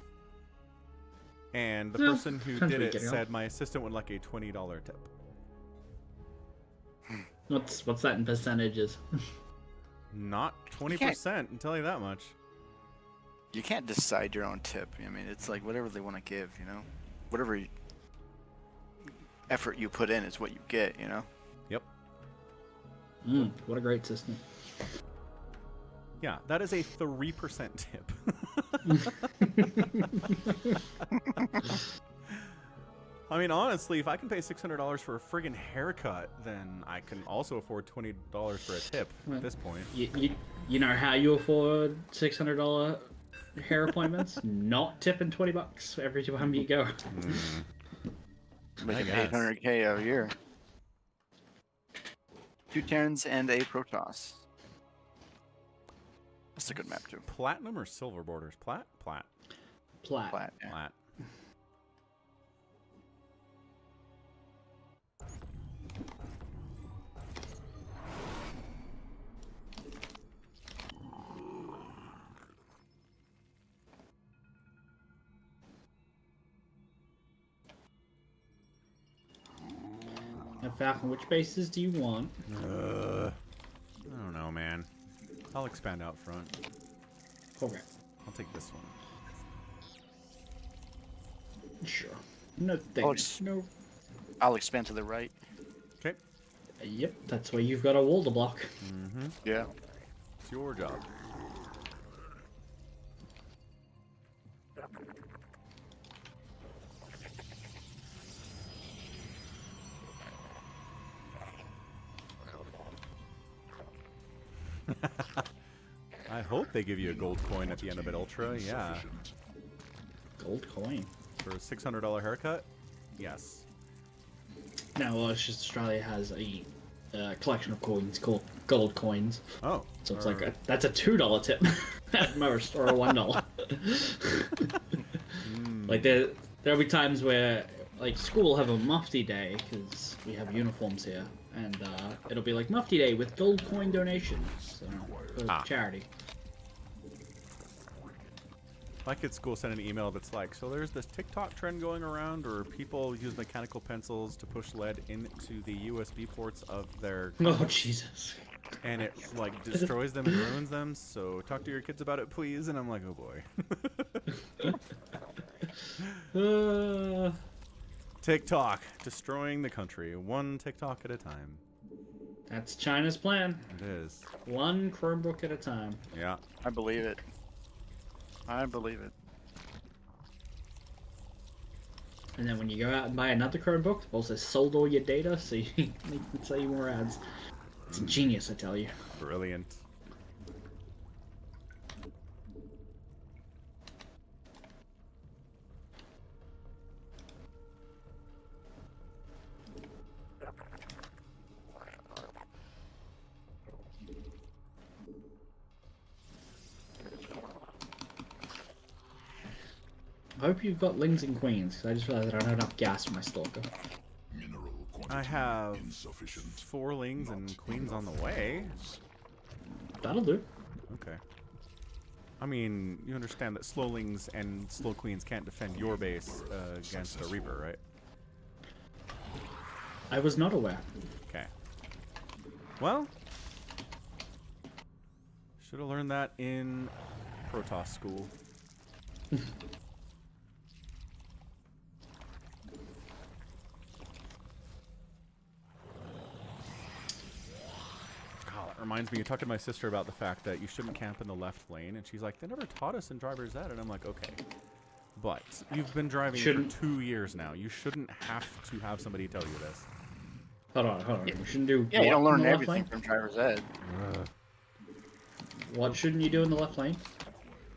And the
Well,
person who
depends
did
what
it
you're getting
said my assistant would like a $20 tip.
What's that in percentages?
Not 20%, I'll tell you that much.
You can't decide your own tip. I mean, it's like whatever they want to give, you know? Whatever effort you put in is what you get, you know?
Yep.
What a great system.
Yeah, that is a 3% tip. I mean, honestly, if I can pay $600 for a friggin' haircut, then I can also afford $20 for a tip at this point.
You know how you afford $600 hair appointments? Not tipping $20 every time you go.
Making
guess.
800K a year. 2 Terrans and a Protoss. That's a good map too.
Platinum or silver borders? Plat?
Plat.
Plat. Yeah.
Plat.
Now, Falcon, which bases do you want?
I don't know, man. I'll expand out front.
Okay.
I'll take this one.
Sure. No thanks. No.
I'll expand to the right.
Okay.
Yep, that's where you've got a wall to block.
Mm-hmm.
Yeah.
It's your job. I hope they give you a gold coin at the end of it, Ultra. Yeah.
Gold coin.
For a $600 haircut? Yes.
No, well, it's just Australia has a collection of coins called gold coins.
Oh.
So it's like that's a $2 tip at most, or a $1. Like there'll be times where like school will have a mufti day because we have uniforms here, and it'll be like mufti day with gold coin donation, so for charity.
My kid's school sent an email that's like, so there's this TikTok trend going around where people use mechanical pencils to push lead into the USB ports of their
Oh Jesus!
and it like destroys them and ruins them. So talk to your kids about it, please. And I'm like, oh boy. TikTok destroying the country, one TikTok at a time.
That's China's plan.
It is.
One Chromebook at a time.
Yeah.
I believe it. I believe it.
And then when you go out and buy another Chromebook, it also sold all your data, so you can sell you more ads. It's ingenious, I tell you.
Brilliant.
I hope you've got lings and queens, because I just realized that I don't have enough gas for my stalker.
I have 4 lings and queens on the way.
That'll do.
Okay. I mean, you understand that slow lings and slow queens can't defend your base against a Reaper, right?
I was not aware.
Okay. Well, should have learned that in Protoss school. Reminds me, you talked to my sister about the fact that you shouldn't camp in the left lane, and she's like, they never taught us in driver's ed, and I'm like, okay. But you've been driving for 2 years now. You shouldn't have to have somebody tell you this.
Hold on. You shouldn't do
Yeah, you don't learn
in the left
everything
lane?
from driver's ed.
What shouldn't you do in the left lane?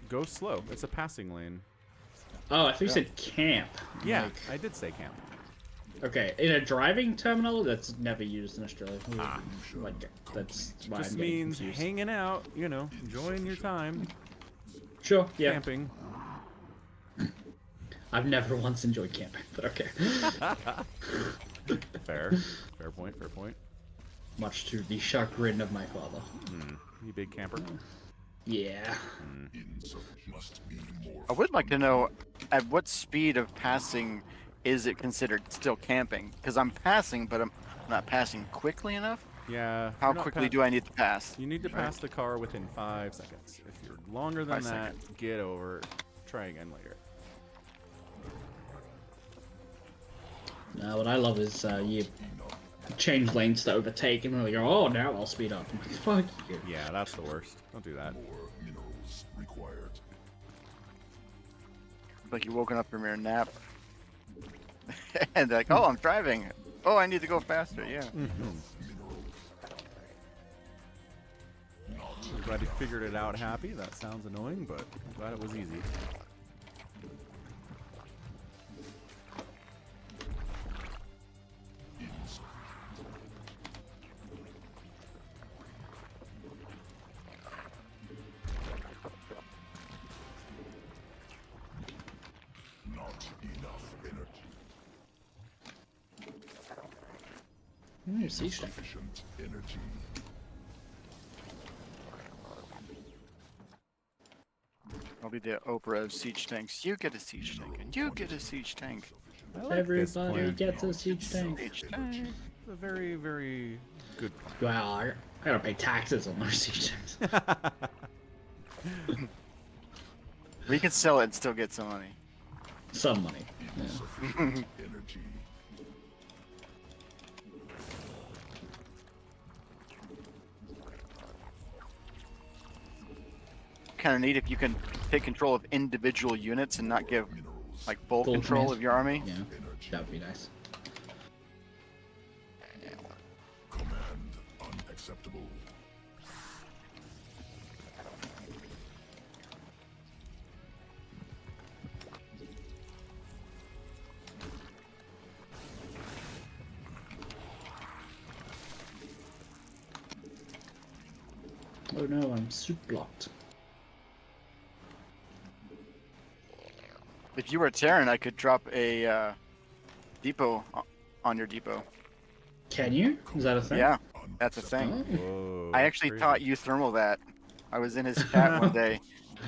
Go slow. It's a passing lane.
Oh, I thought you said camp.
Yeah,
Like,
I did say camp.
okay, in a driving terminal, that's never used in Australia. Like, that's why
Just
I'm getting
means
confused.
hanging out, you know, enjoying your time,
Sure, yeah.
camping.
I've never once enjoyed camping, but okay.
Fair. Fair point, fair point.
Much to the chagrin of my father.
You big camper?
Yeah.
I would like to know at what speed of passing is it considered still camping? Because I'm passing, but I'm not passing quickly enough.
Yeah.
How quickly do I need to pass?
You need to pass the car within 5 seconds. If you're longer than
5
that,
seconds.
get over. Try again later.
No, what I love is you change lanes to overtake, and then they go, oh, now I'll speed up. I'm like, fuck you.
Yeah, that's the worst. Don't do that.
Minerals required.
It's like you're woken up from your nap. And they're like, oh, I'm driving. Oh, I need to go faster. Yeah.
I'm glad you figured it out happy. That sounds annoying, but I'm glad it was easy.
Not enough energy.
Siege tank.
Sufficient energy.
I'll be the Oprah of siege tanks. You get a siege tank, and you get a siege tank.
I like this
Everybody
plan.
gets a siege tank.
Siege tank.
It's a very, very good plan.
Well, I gotta pay taxes on those siege tanks.
We can sell it and still get some money.
Some money. Yeah.
Insufficient energy.
Kind of neat if you can take control of individual units and not give
Minerals.
like full
Full
control
command.
of your army.
Yeah,
Energy.
that would be nice.
Command unacceptable.
Oh no, I'm soup blocked.
If you were a Terran, I could drop a depot on your depot.
Can you? Is that a thing?
Yeah, that's a thing.
Oh.
Whoa.
I actually
crazy.
taught you thermal that. I was in his chat one day,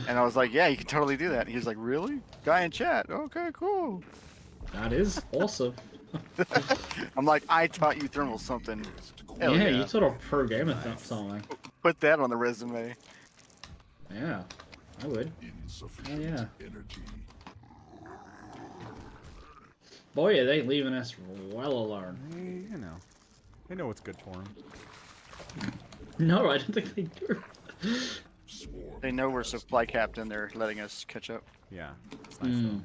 and I was like, "Yeah, you can totally do that." He was like, "Really? Guy in chat? Okay, cool."
That is awesome.
I'm like, "I taught you thermal something." Hell
Yeah,
yeah.
you sort of pro gamer something.
Put that on the resume.
Yeah, I would.
Insufficient
yeah.
energy.
Boy, are they leaving us well alone.
You know, they know what's good for them.
No, I don't think they do.
Swarm.
They know we're supply captain. They're letting us catch up.
Yeah, it's nice.
Hmm.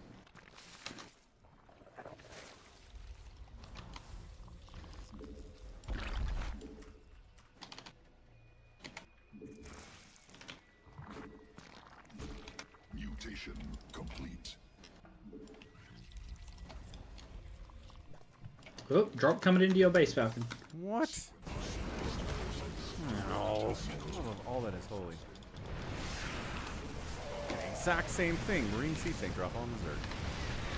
Mutation complete.
Oh, drop coming into your base, Falcon.
What? No. All that is holy. Exact same thing. Marine sea tank drop on the Zerg.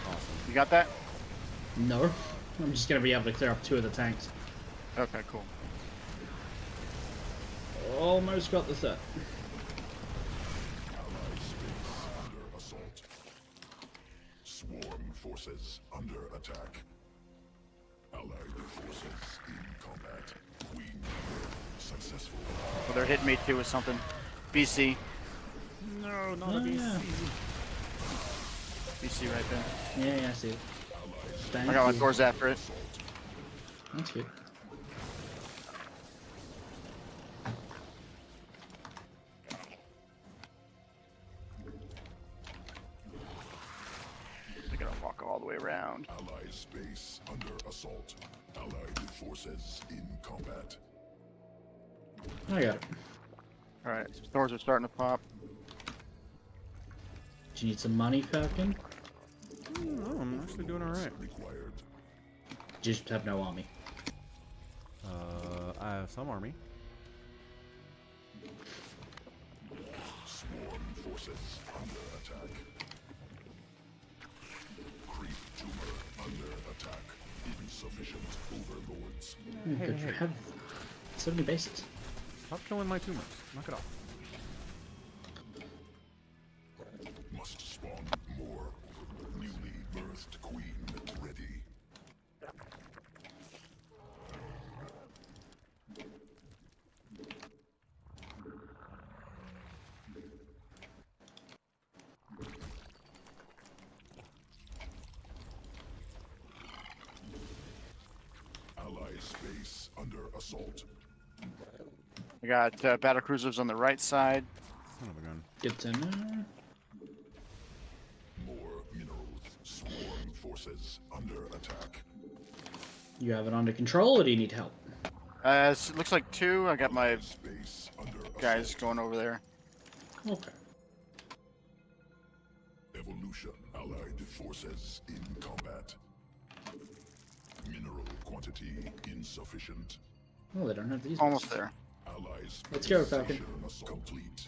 Awesome.
You got that?
No. I'm just gonna be able to clear up 2 of the tanks.
Okay, cool.
Almost got the set.
Allied space under assault. Swarm forces under attack. Allied forces in combat. Queen successful.
Well, they're hitting me too with something. BC.
No, not
Oh,
a BC.
yeah.
BC right there.
Yeah, I see it. Thank
I got my
you.
doors after it.
That's good.
I gotta walk all the way around.
Allied space under assault. Allied forces in combat.
I got it.
Alright, doors are starting to pop.
Do you need some money, Falcon?
Oh, I'm actually doing alright.
Required.
Just have no army.
I have some army.
Swarm forces under attack. Creep tumor under attack. Insufficient overlords.
Good. You have so many bases.
Stop killing my tumors. Knock it off.
Must spawn more. Newly birthed queen ready. Ally space under assault.
I got battle cruisers on the right side.
Son of a gun.
Good to know.
More minerals. Swarm forces under attack.
You have it under control, or do you need help?
It looks like 2. I got my
Space under
guys
assault.
going over there.
Okay.
Evolution. Allied forces in combat. Mineral quantity insufficient.
Oh, they don't have these.
Almost
ones.
there.
Allies.
Let's go, Falcon.
Complete.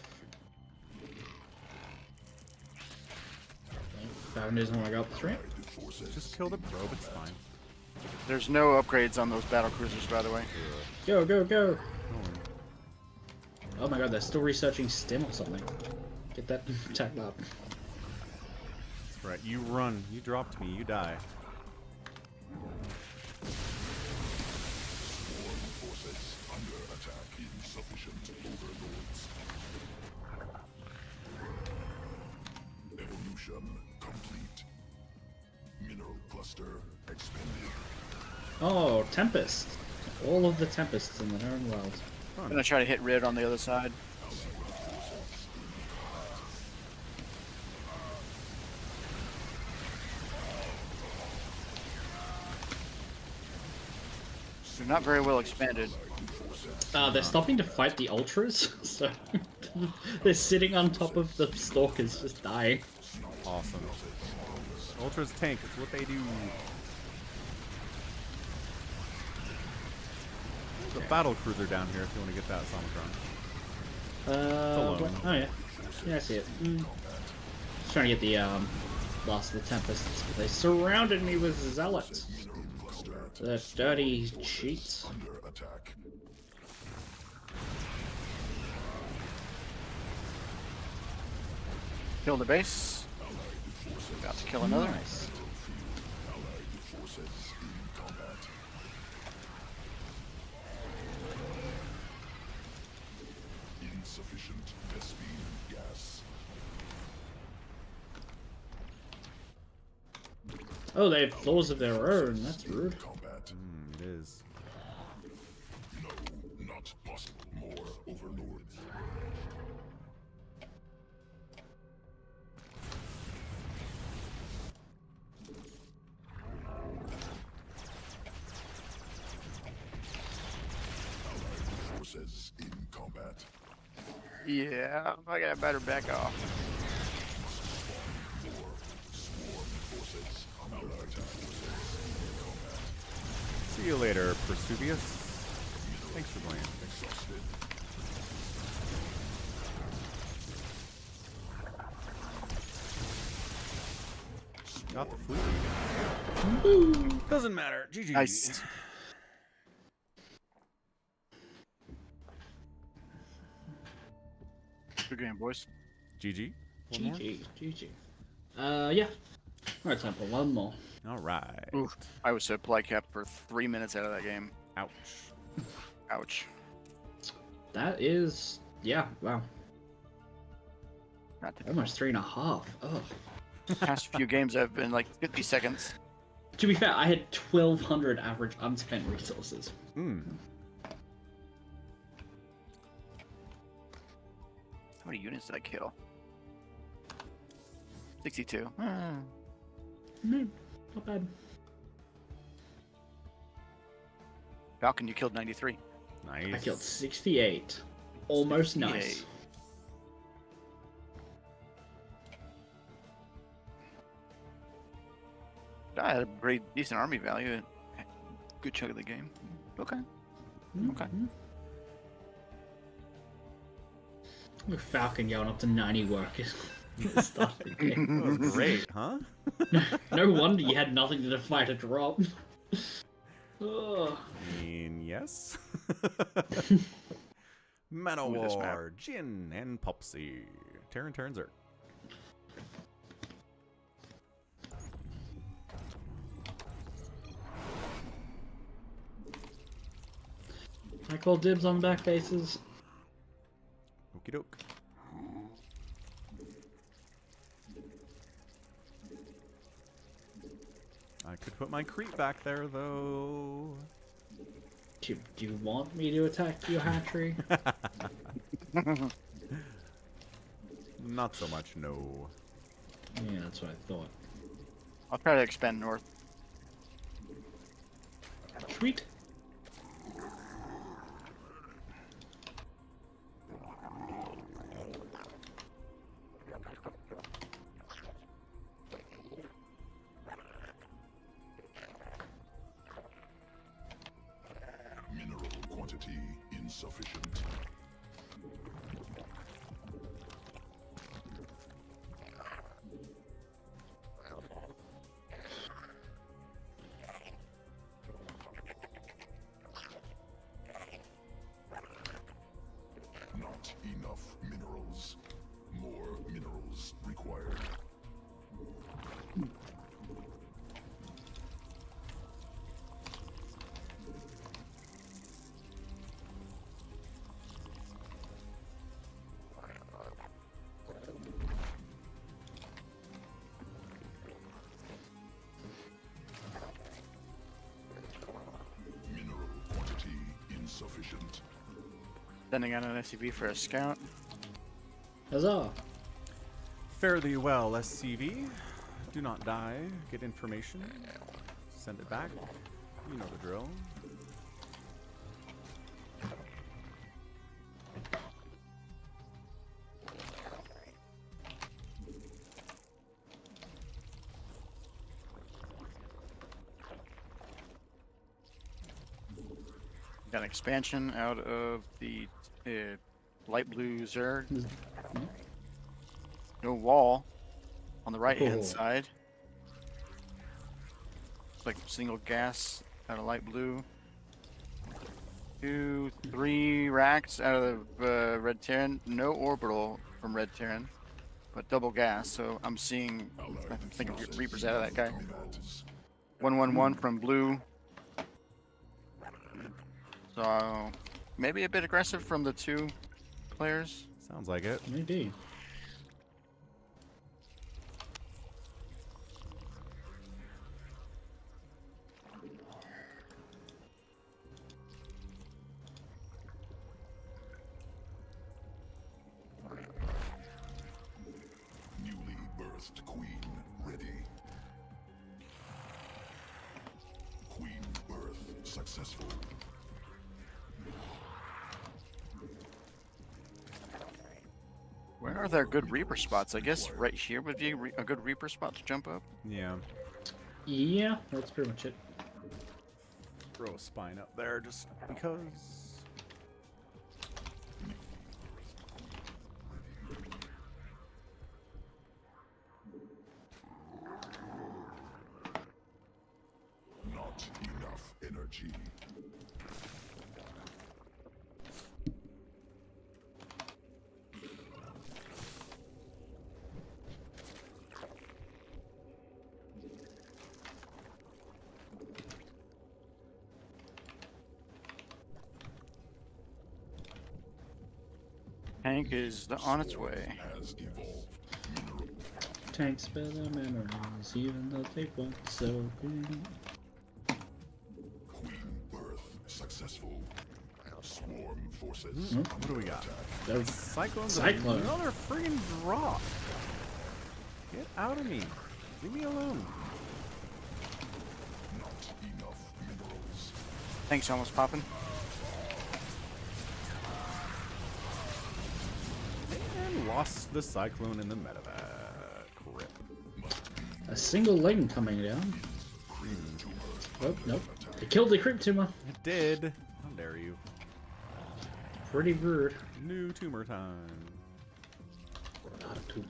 Falcon doesn't want to go up the stream.
Allied forces.
Just kill the probe, it's fine.
There's no upgrades on those battle cruisers, by the way.
Go, go, go!
No worry.
Oh my god, they're still researching stim or something. Get that attack up.
Right, you run. You dropped me. You die.
Swarm forces under attack. Insufficient overlords. Evolution complete.
Oh, Tempest. All of the Tempests in the known world.
I'm gonna try to hit red on the other side. They're not very well expanded.
They're stopping to fight the Ultras, so they're sitting on top of the Stalkers, just dying.
Awesome. Ultra's tank, it's what they do. There's a battle cruiser down here if you want to get that Somicron. Alone.
Oh yeah. Yeah, I see it. Just trying to get the last of the Tempests, but they surrounded me with Zealots. The dirty cheats.
Under attack.
Kill the base. About to kill another.
Nice.
Allied forces in combat. Insufficient Vespine gas.
Oh, they have flaws of their own. That's rude.
Combat.
It is.
No, not possible. More overlords. Allied forces in combat.
Yeah, I got better back off.
Swarm forces under attack.
See you later, Persuvius. Thanks for playing.
Exhausted.
Got the fleet. Doesn't matter. GG.
Nice. Good game, boys.
GG. One more?
GG. GG. Yeah. Alright, time for one more.
All right.
Oof. I was so play kept for 3 minutes out of that game.
Ouch.
Ouch.
That is... Yeah, wow.
Not the
Almost 3.5. Oh.
past few games have been like 50 seconds.
To be fair, I had 1,200 average unspent resources.
Hmm.
How many units did I kill? 62.
Not bad.
Falcon, you killed 93.
Nice.
I killed 68. Almost
68.
nice.
I had a pretty decent army value. Good chunk of the game. Okay. Okay.
With Falcon going up to 90 workers. at the start of the game.
That was great, huh?
No wonder you had nothing to fight a drop. Oh.
I mean, yes.
Ooh, this map.
Manowar, Jin, and Pupsy. Terran turns are.
I call dibs on back bases.
Okie doke. I could put my creep back there, though.
Do you want me to attack your hatchery?
Not so much, no.
Yeah, that's what I thought.
I'll try to expand north.
Sweet.
Mineral quantity insufficient. Not enough minerals. More minerals required. insufficient.
Sending out an SCV for a scout.
Huzzah!
Fare thee well, SCV. Do not die. Get information. Send it back. You know the drill.
Got an expansion out of the light blue Zerg. No wall on the right hand
Oh.
side. It's like single gas out of light blue. 2, 3 racks out of Red Terran. No orbital from Red Terran, but double gas. So I'm seeing, I think of Reapers out of that guy. 111 from blue. So maybe a bit aggressive from the 2 players.
Sounds like it.
Maybe.
Newly birthed queen ready. Queen birth successful.
Where are there good Reaper spots? I guess right here would be a good Reaper spot to jump up.
Yeah.
Yeah, that's pretty much it.
Throw a spine up there just because.
Not enough energy.
Tank is on its way.
Has evolved. Mineral
Tanks spell their memories, even though they weren't so good.
queen birth successful. Swarm forces.
What do we got?
They're
Cyclone's
Cyclone.
another friggin' drop. Get out of me. Leave me alone.
Not enough minerals.
Tank's almost popping.
And lost the Cyclone in the medevac. Rip.
A single lane coming down. Oh, nope. It killed the creep tumor.
It did. How dare you.
Pretty rude.
New tumor time.
Not a tumor.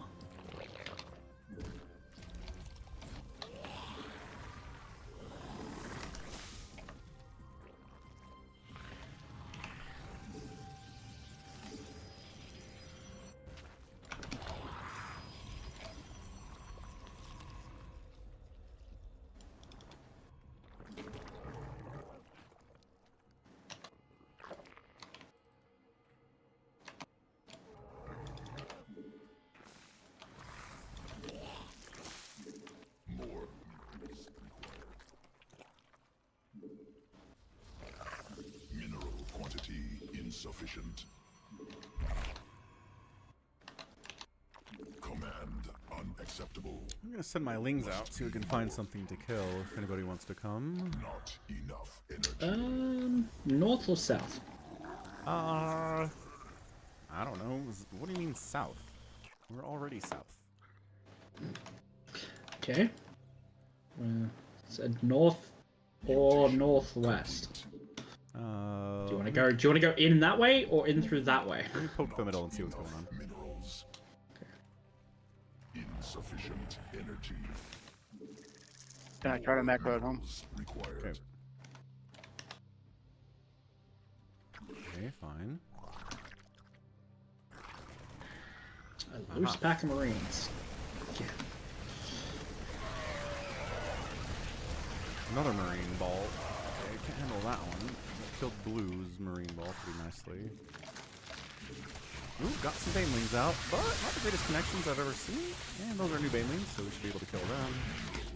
More. Mineral quantity insufficient. Command unacceptable.
I'm gonna send my lings out so we can find something to kill if anybody wants to come.
Not enough energy.
North or south?
I don't know. What do you mean south? We're already south.
Okay. Said north or northwest. Do you want to go? Do you want to go in that way or in through that way?
Let me poke the middle and see what's going on.
Minerals. Insufficient energy.
Can I try to macro at home?
Required.
Okay, fine.
A loose pack of Marines. Yeah.
Another marine ball. Okay, can't handle that one. That killed Blue's marine ball pretty nicely. Ooh, got some banelings out, but not the greatest connections I've ever seen. And those are new banelings, so we should be able to kill them.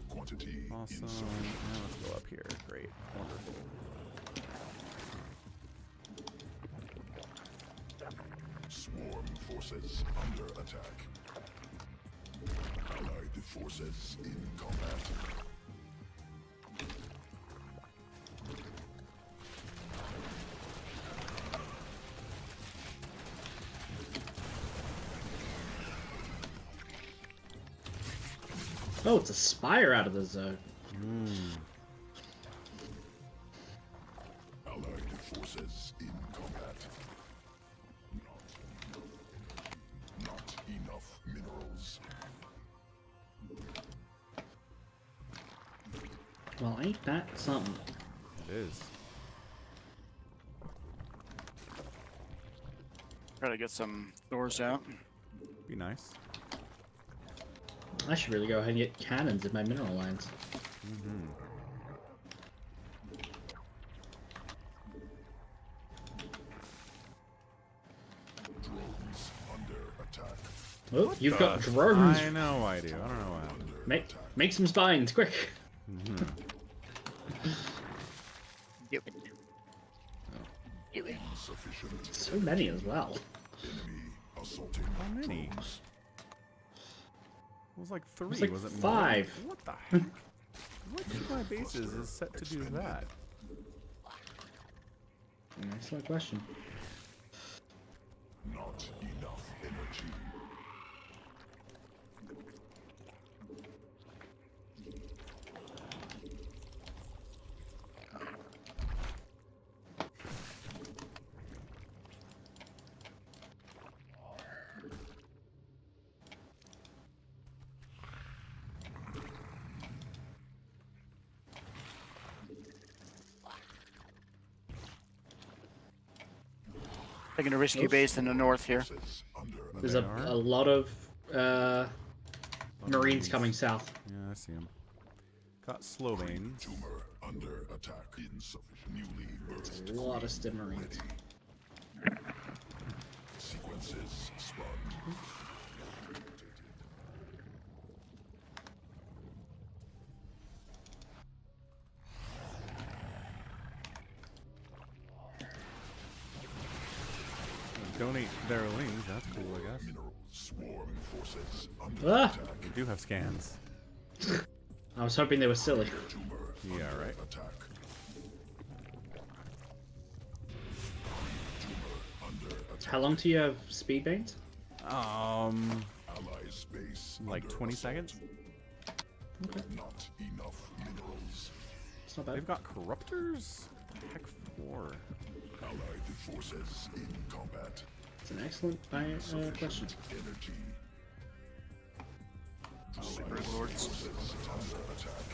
Quantity
Awesome.
insufficient.
Now let's go up here. Great. Wonderful.
Swarm forces under attack. Allied forces in combat.
Oh, it's a spire out of the zone.
Allied forces in combat. Not enough minerals.
Well, ain't that something?
It is.
Try to get some doors out.
Be nice.
I should really go ahead and get cannons in my mineral lines.
Drones under attack.
Oh, you've got drones.
I know I do. I don't know what happened.
Make some spines, quick.
Yep.
Insufficient.
So many as well.
Enemy assaulting.
How many? It was like 3,
was like
was it
5.
more? What the heck? Which of my bases is set to do that?
Excellent question.
Not enough energy.
Taking a risky base in the north here.
Forces under
There's
They
a
are?
lot of Marines coming south.
Yeah, I see him. Got slow veins.
tumor under attack. Insufficient. Newly birthed.
A lot of stim Marines.
Sequences spun.
Donate their wings. That's cool, I guess.
Mineral swarm forces under
Ah!
attack.
We do have scans.
I was hoping they were silly.
Tumor
Yeah, right.
attack. Tumor under attack.
How long do you have speed veins?
Ally space
Like
under
20
assault.
seconds.
Not enough minerals.
It's not bad.
They've got corruptors. Heck, 4.
Allied forces in combat.
It's an excellent question.
Energy.
Super lords.
Under attack.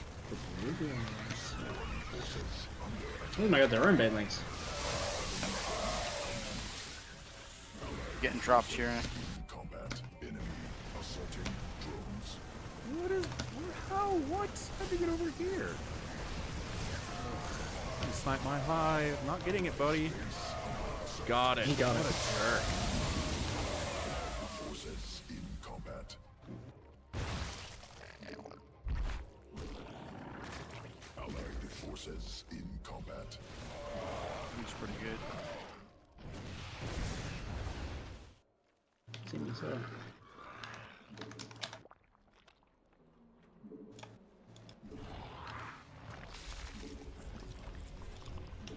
Oh my god, they're own banelings.
Getting dropped here.
In combat. Enemy assaulting drones.
What is? How? What? How'd they get over here? You sniped my hive. Not getting it, buddy. Got it.
He got
what
it.
a jerk.
Forces in combat. Allied forces in combat.
He's pretty good.
Seems so.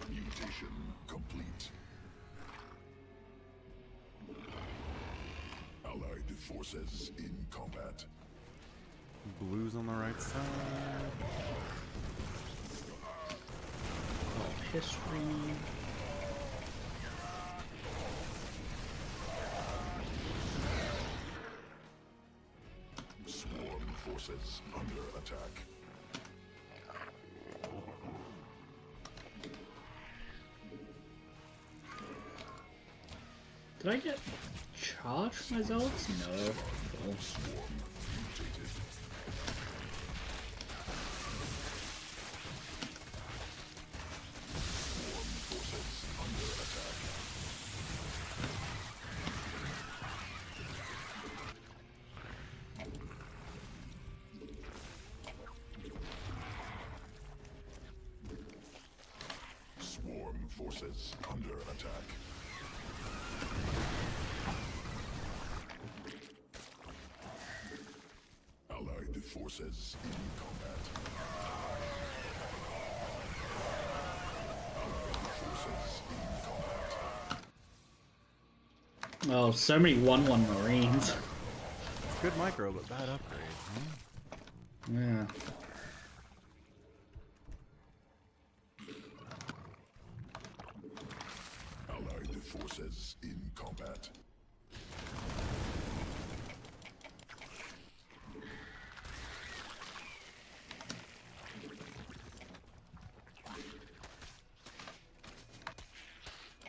Mutation complete. Allied forces in combat.
Blues on the right side.
Oh, history.
Swarm forces under attack.
Did I get charged for my zealots? No. Cool.
Swarm mutated. Swarm forces under attack. Swarm forces under attack. Allied forces in combat. Allied forces in combat.
Oh, so many 1/1 Marines.
Good micro, but bad upgrade, huh?
Yeah.
Allied forces in combat.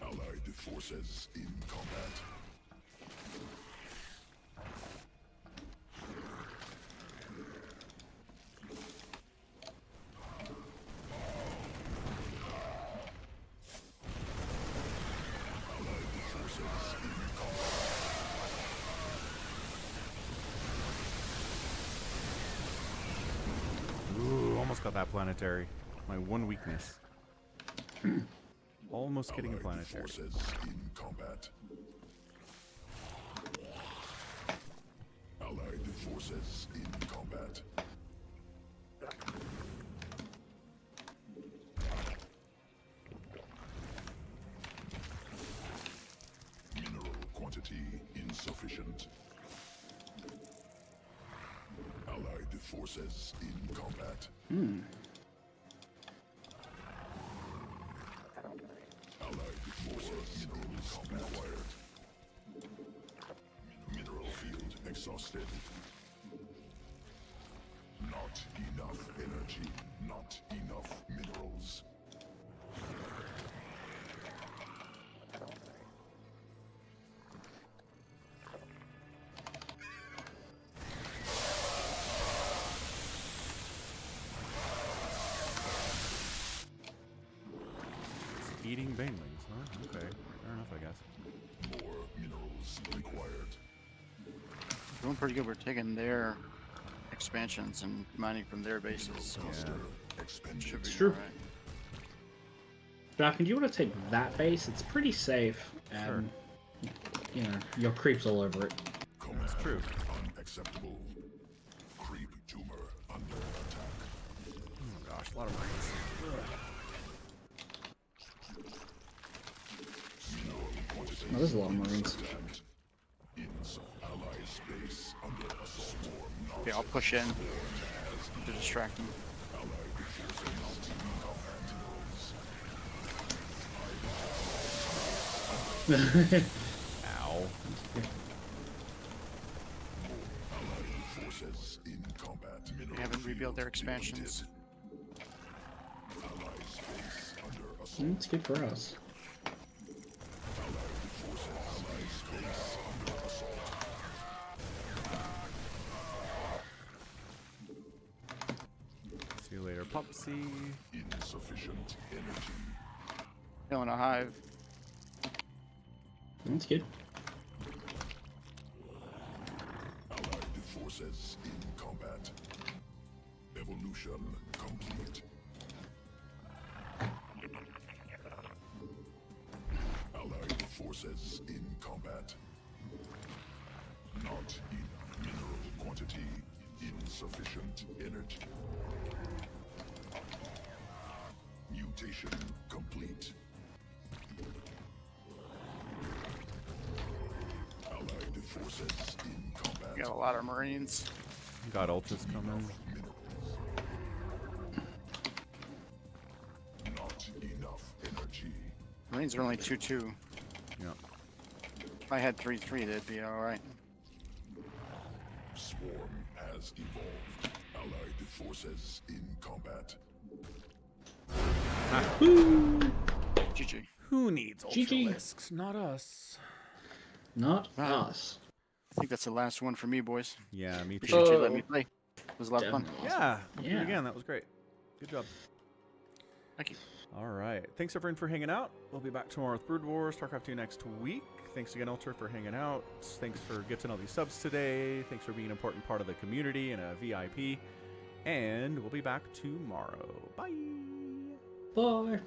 Allied forces in combat.
Ooh, almost got that planetary. My one weakness. Almost getting a
Allied
planetary.
forces in combat. Allied forces in combat. Mineral quantity insufficient. Allied forces in combat. Allied forces in combat. Required. Mineral field exhausted. Not enough energy. Not enough minerals.
Eating banelings, huh? Okay, fair enough, I guess.
More minerals required.
Doing pretty good. We're taking their expansions and mining from their bases. So
Cluster
should
expansion.
be
true.
alright.
Falcon, do you want to take that base? It's pretty safe, and you know your creeps all over it.
That's true.
Unacceptable. Creep tumor under attack.
Oh gosh, a lot of Marines.
Oh, there's a lot of Marines.
Ally space under assault.
Okay, I'll push in to distract them.
Ow.
Forces in combat.
They haven't rebuilt their expansions.
Ally space under assault.
It's good for us.
See you later, Pupsy.
Insufficient energy.
Killing a hive.
That's good.
Allied forces in combat. Evolution complete. Allied forces in combat. Not enough mineral quantity. Insufficient energy. Mutation complete. Allied forces in combat.
We got a lot of Marines.
Got ultras coming.
Not enough energy.
Marines are only 2-2.
Yeah.
If I had 3-3, they'd be alright.
Swarm has evolved. Allied forces in combat.
GG.
Who needs
GG.
ultralisks? Not us.
Not
Wow.
us.
I think that's the last one for me, boys.
Yeah, me too.
Appreciate you
Oh.
letting me play. It was a lot of fun.
Definitely.
Yeah.
Yeah.
Again, that was great. Good job.
Thank you.
All right. Thanks everyone for hanging out. We'll be back tomorrow with Brood Wars, StarCraft 2 next week. Thanks again, Ultra, for hanging out. Thanks for getting all these subs today. Thanks for being an important part of the community and a VIP. And we'll be back tomorrow. Bye.
Bye.